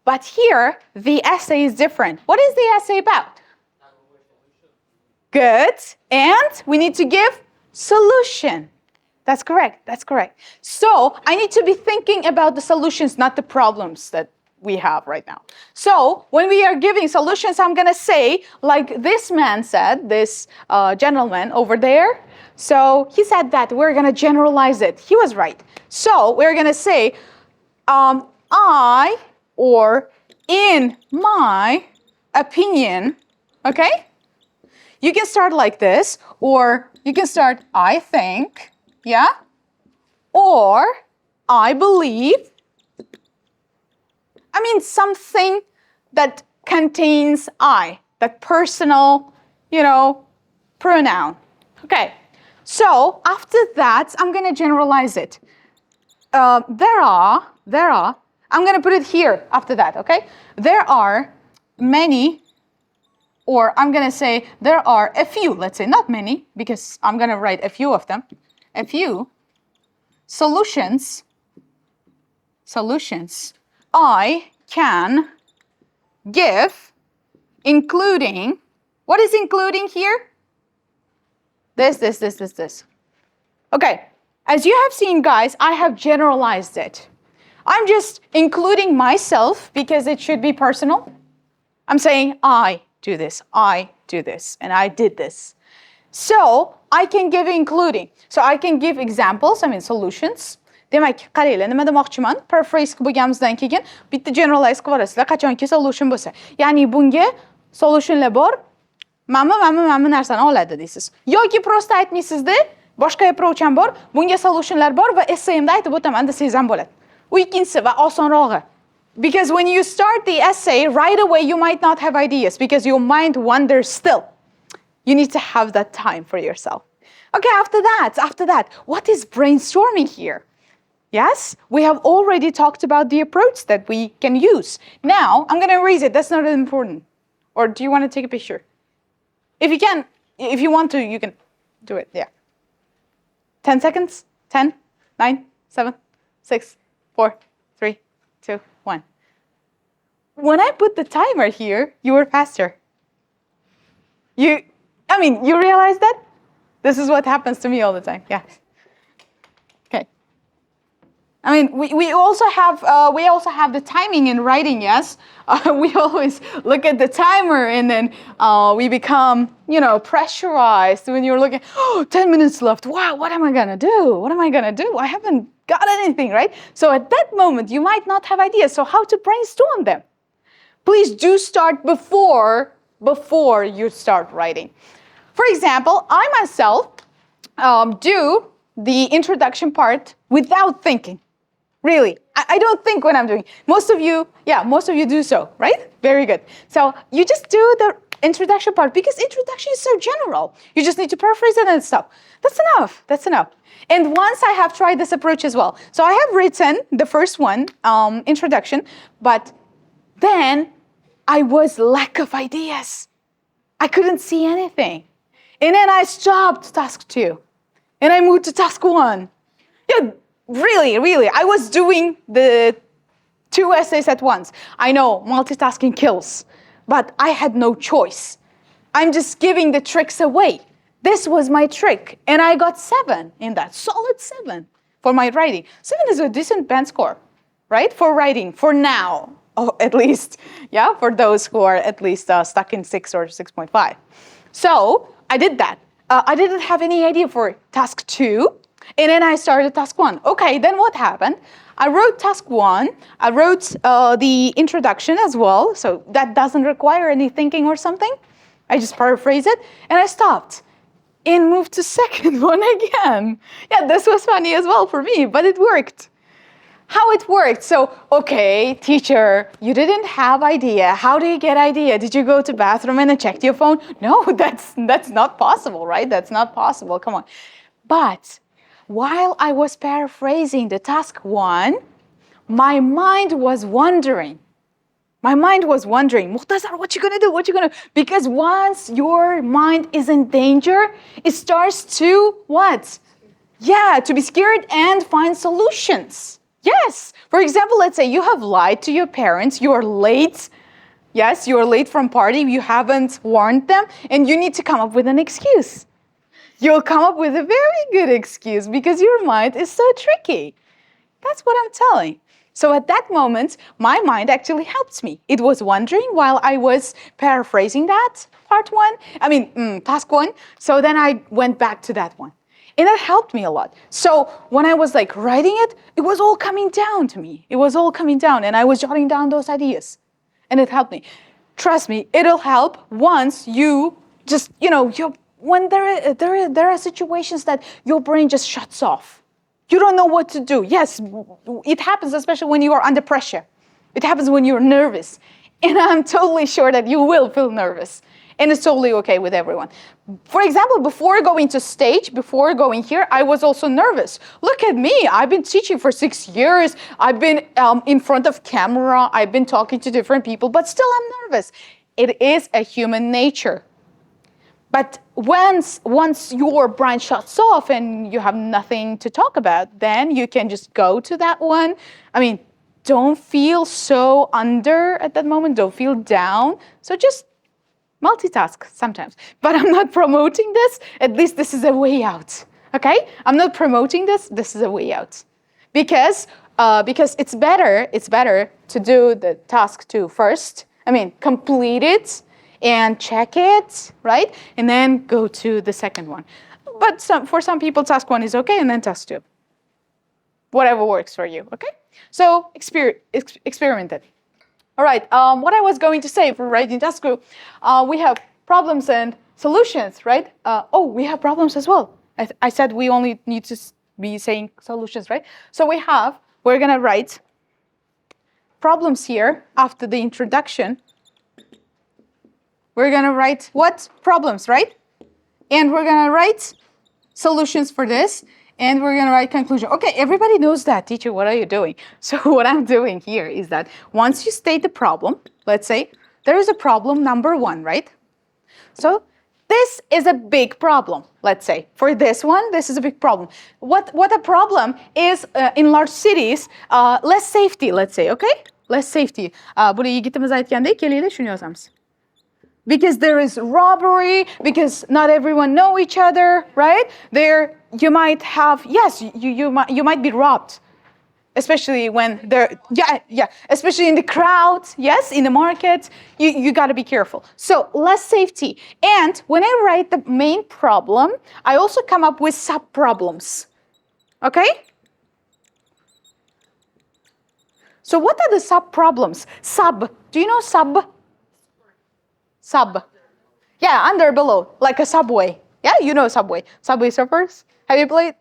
but here, the essay is different. What is the essay about? Good. And we need to give solution. That's correct. That's correct. So I need to be thinking about the solutions, not the problems that we have right now. So when we are giving solutions, I'm going to say, like this man said, this gentleman over there. So he said that we're going to generalize it. He was right. So we're going to say, I, or in my opinion, okay? You can start like this, or you can start, I think, yeah? Or I believe. I mean, something that contains I, that personal, pronoun. Okay, so after that, I'm going to generalize it. There are, I'm going to put it here after that, okay? There are many, or I'm going to say there are a few, let's say, not many, because I'm going to write a few of them. A few solutions I can give, including, what is including here? This. Okay, as you have seen, guys, I have generalized it. I'm just including myself because it should be personal. I'm saying I do this, and I did this. So I can give including. So I can give examples, solutions. Demak, qaranglar, nima demoqchiman? Paraphrase qilib bo'lganimizdan keyin bitta generalize qilib olasizlar, qachonki solution bo'lsa. Ya'ni bunga solutionlar bor. Mana narsani oladi deysiz. Yoki prosta aytmaysizda, boshqa approach ham bor. Bunga solutionlar bor va essayimda aytib o'taman desangiz ham bo'ladi. U ikkinchisi va osonrog'i. Because when you start the essay, right away you might not have ideas because your mind wanders still. You need to have that time for yourself. Okay, after that, what is brainstorming here? Yes, we have already talked about the approach that we can use. Now, I'm going to erase it. That's not important. Or do you want to take a picture? If you want to, you can do it. Yeah. 10 seconds. 10, 9, 7, 6, 4, 3, 2, 1. When I put the timer here, you were faster. You realize that? This is what happens to me all the time. Yeah. Okay. We also have the timing in writing. Yes. We always look at the timer and then we become, pressurized when you're looking. 10 minutes left. Wow. What am I gonna do? I haven't got anything, right? So at that moment, you might not have ideas. So how to brainstorm them? Please do start before you start writing. For example, I myself do the introduction part without thinking. Really, I don't think when I'm doing. Most of you do so, right? Very good. So you just do the introduction part because introduction is so general. You just need to paraphrase it and stuff. That's enough. That's enough. And once I have tried this approach as well. So I have written the first one, introduction, but then I was lack of ideas. I couldn't see anything. And then I stopped task 2 and I moved to task 1. Yeah, really, I was doing the 2 essays at once. I know multitasking kills, but I had no choice. I'm just giving the tricks away. This was my trick, and I got 7 in that, solid 7 for my writing. 7 is a decent band score, right? For writing, for now, at least, yeah, for those who are at least stuck in 6 or 6.5. So I did that. I didn't have any idea for task 2, and then I started task 1. Okay, then what happened? I wrote task 1, I wrote the introduction as well, so that doesn't require any thinking or something. I just paraphrase it, and I stopped and moved to second one again. Yeah, this was funny as well for me, but it worked. How it worked? So, okay, teacher, you didn't have idea. How do you get idea? Did you go to bathroom and check your phone? No, that's not possible, right? That's not possible, come on. But while I was paraphrasing the task 1, my mind was wandering. Muhtasar, what you gonna do? What you gonna do? Because once your mind is in danger, it starts to what? Yeah, to be scared and find solutions. Yes. For example, let's say you have lied to your parents, you are late. Yes, you are late from party, you haven't warned them, and you need to come up with an excuse. You'll come up with a very good excuse because your mind is so tricky. That's what I'm telling. So at that moment, my mind actually helped me. It was wondering while I was paraphrasing that task 1. So then I went back to that one. And that helped me a lot. So when I was like writing it, it was all coming down to me. It was all coming down and I was jotting down those ideas. And it helped me. Trust me, it'll help once you just, when there are situations that your brain just shuts off. You don't know what to do. Yes, it happens especially when you are under pressure. It happens when you're nervous. And I'm totally sure that you will feel nervous. And it's totally okay with everyone. For example, before going to stage, before going here, I was also nervous. Look at me. I've been teaching for 6 years. I've been in front of camera. I've been talking to different people, but still I'm nervous. It is a human nature. But once your brain shuts off and you have nothing to talk about, then you can just go to that one. Don't feel so under at that moment. Don't feel down. So just multitask sometimes. But I'm not promoting this. At least this is a way out. Okay? I'm not promoting this. This is a way out. Because it's better to do the task 2 first. Complete it. And check it, right? And then go to the second one. But for some people, task 1 is okay, and then task 2. Whatever works for you, okay? So experiment it. All right, what I was going to say for writing task 2, we have problems and solutions, right? We have problems as well. I said we only need to be saying solutions, right? So we're gonna write problems here after the introduction. We're going to write what? Problems, right? And we're going to write solutions for this. And we're going to write conclusion. Okay, everybody knows that. Teacher, what are you doing? So what I'm doing here is that once you state the problem, let's say there is a problem number 1, right? So this is a big problem, let's say. For this one, this is a big problem. What a problem is in large cities, less safety, let's say, okay? Less safety. Because there is robbery, because not everyone know each other, right? There you might have, yes, you might be robbed, especially when especially in the crowd, yes, in the market, you got to be careful. So less safety. And when I write the main problem, I also come up with sub-problems, okay? So what are the sub-problems? Do you know sub? Sub. Yeah, under, below, like a subway. Yeah, you know subway. Subway Surfers? Have you played?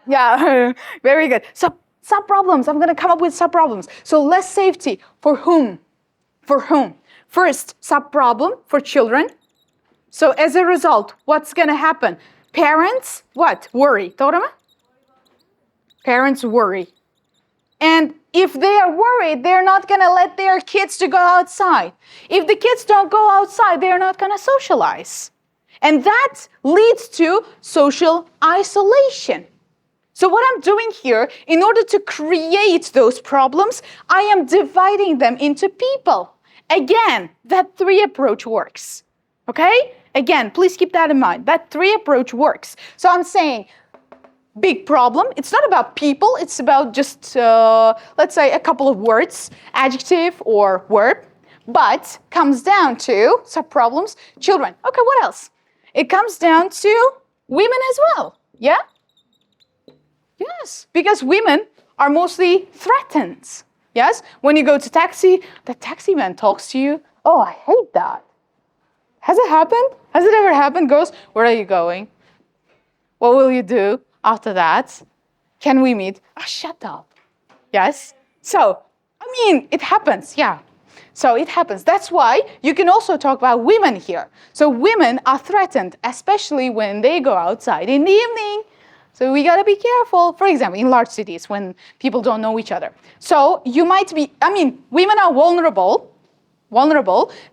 Yeah, very good. So Sub-problems. I'm going to come up with sub-problems. So less safety. For whom? For whom? First, sub-problem for children. So as a result, what's going to happen? Parents, what? Worry. Doğru mu? Parents worry. And if they are worried, they're not going to let their kids to go outside. If the kids don't go outside, they're not going to socialize. And that leads to social isolation. So what I'm doing here, in order to create those problems, I am dividing them into people. Again, that 3 approach works. Okay? Again, please keep that in mind. That 3 approach works. So I'm saying, big problem. It's not about people. It's about just, let's say, a couple of words, adjective or verb, but comes down to sub-problems, children. Okay, what else? It comes down to women as well. Yeah? Yes, because women are mostly threatened. Yes? When you go to taxi, the taxi man talks to you. Oh, I hate that. Has it happened? Has it ever happened? Goes, where are you going? What will you do after that? Can we meet? Ah, shut up. Yes? So, I mean, it happens, yeah. So it happens. That's why you can also talk about women here. So women are threatened, especially when they go outside in the evening. So we gotta be careful, for example, in large cities when people don't know each other. So you might be, women are vulnerable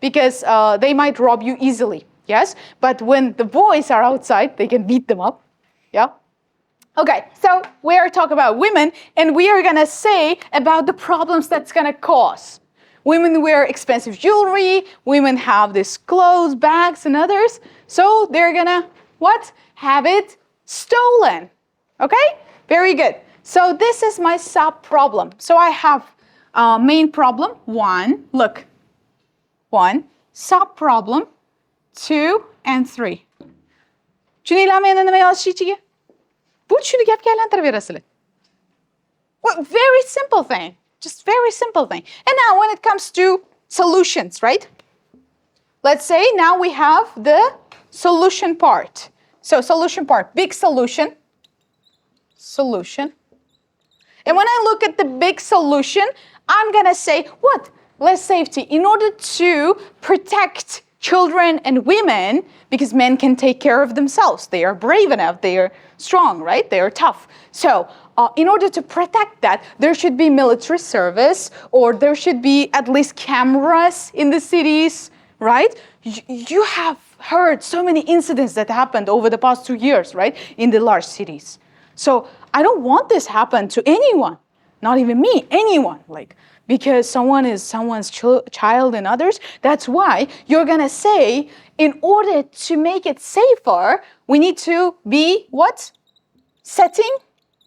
because they might rob you easily, yes? But when the boys are outside, they can beat them up, yeah? Okay, so we are talking about women, and we are gonna say about the problems that's gonna cause. Women wear expensive jewelry, women have these clothes, bags, and others, so they're gonna, what? Have it stolen, okay? Very good. So this is my sub-problem. So I have main problem, 1, look, 1, sub-problem, 2, and 3. Tushuninglarmi endi nima yozish ichiga? Bu tushunib gapga aylantirib berasizlar. Well, very simple thing. Just very simple thing. And now when it comes to solutions, right? Let's say now we have the solution part. So solution part, big solution. Solution. And when I look at the big solution, I'm going to say, what? Less safety. In order to protect children and women, because men can take care of themselves. They are brave enough. They are strong, right? They are tough. So in order to protect that, there should be military service, or there should be at least cameras in the cities, right? You have heard so many incidents that happened over the past 2 years, right? In the large cities. So I don't want this happen to anyone, not even me, anyone, because someone is someone's child and others. That's why you're going to say, in order to make it safer, we need to be, what? Setting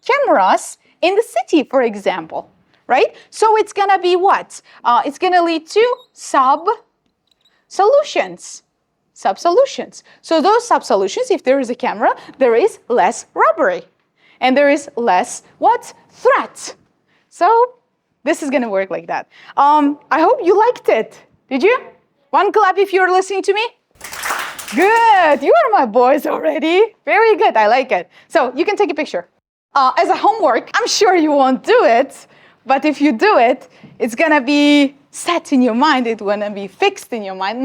cameras in the city, for example, right? So it's going to be what? It's going to lead to sub-solutions. Sub-solutions. So those sub-solutions, if there is a camera, there is less robbery. And there is less, what? Threat. So this is going to work like that. I hope you liked it. Did you? One clap if you're listening to me. Good. You are my boys already. Very good. I like it. So you can take a picture. As a homework, I'm sure you won't do it. But if you do it, it's going to be set in your mind. It's going to be fixed in your mind.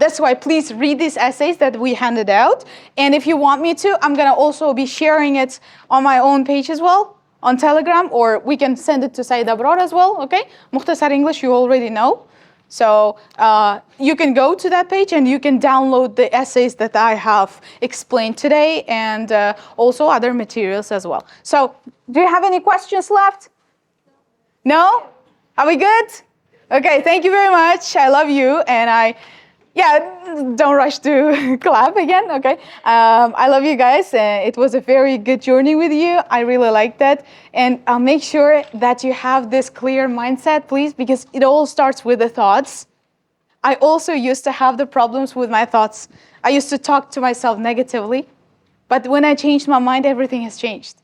That's why please read these essays that we handed out. And if you want me to, I'm going to also be sharing it on my own page as well, on Telegram, or we can send it to Said Abrar as well, okay? Muhtasar English, you already know. So you can go to that page and you can download the essays that I have explained today, and also other materials as well. So do you have any questions left? No? Are we good? Okay, thank you very much. I love you, and don't rush to clap again, okay? I love you guys. It was a very good journey with you. I really liked that. And make sure that you have this clear mindset, please, because it all starts with the thoughts. I also used to have the problems with my thoughts. I used to talk to myself negatively. But when I changed my mind, everything has changed.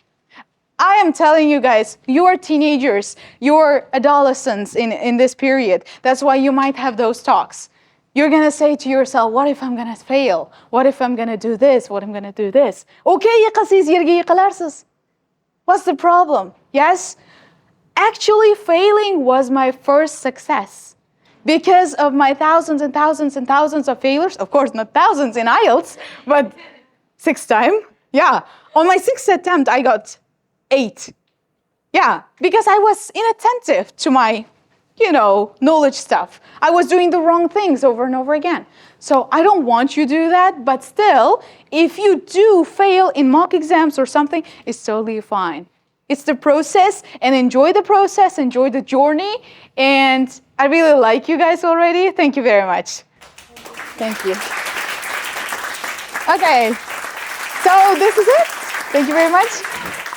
I am telling you guys, you are teenagers, you are adolescents in this period. That's why you might have those talks. You're going to say to yourself, what if I'm going to fail? What if I'm going to do this? What I'm going to do this? Okay, yiqilsangiz yerga yiqilarsiz. What's the problem? Yes, actually failing was my first success. Because of my thousands and thousands and thousands of failures, of course not thousands in IELTS, but 6th time, yeah. On my 6th attempt, I got 8. Yeah, because I was inattentive to my, knowledge stuff. I was doing the wrong things over and over again. So I don't want you to do that, but still, if you do fail in mock exams or something, it's totally fine. It's the process, and enjoy the process, enjoy the journey, and I really like you guys already. Thank you very much. Thank you. Okay, so this is it. Thank you very much.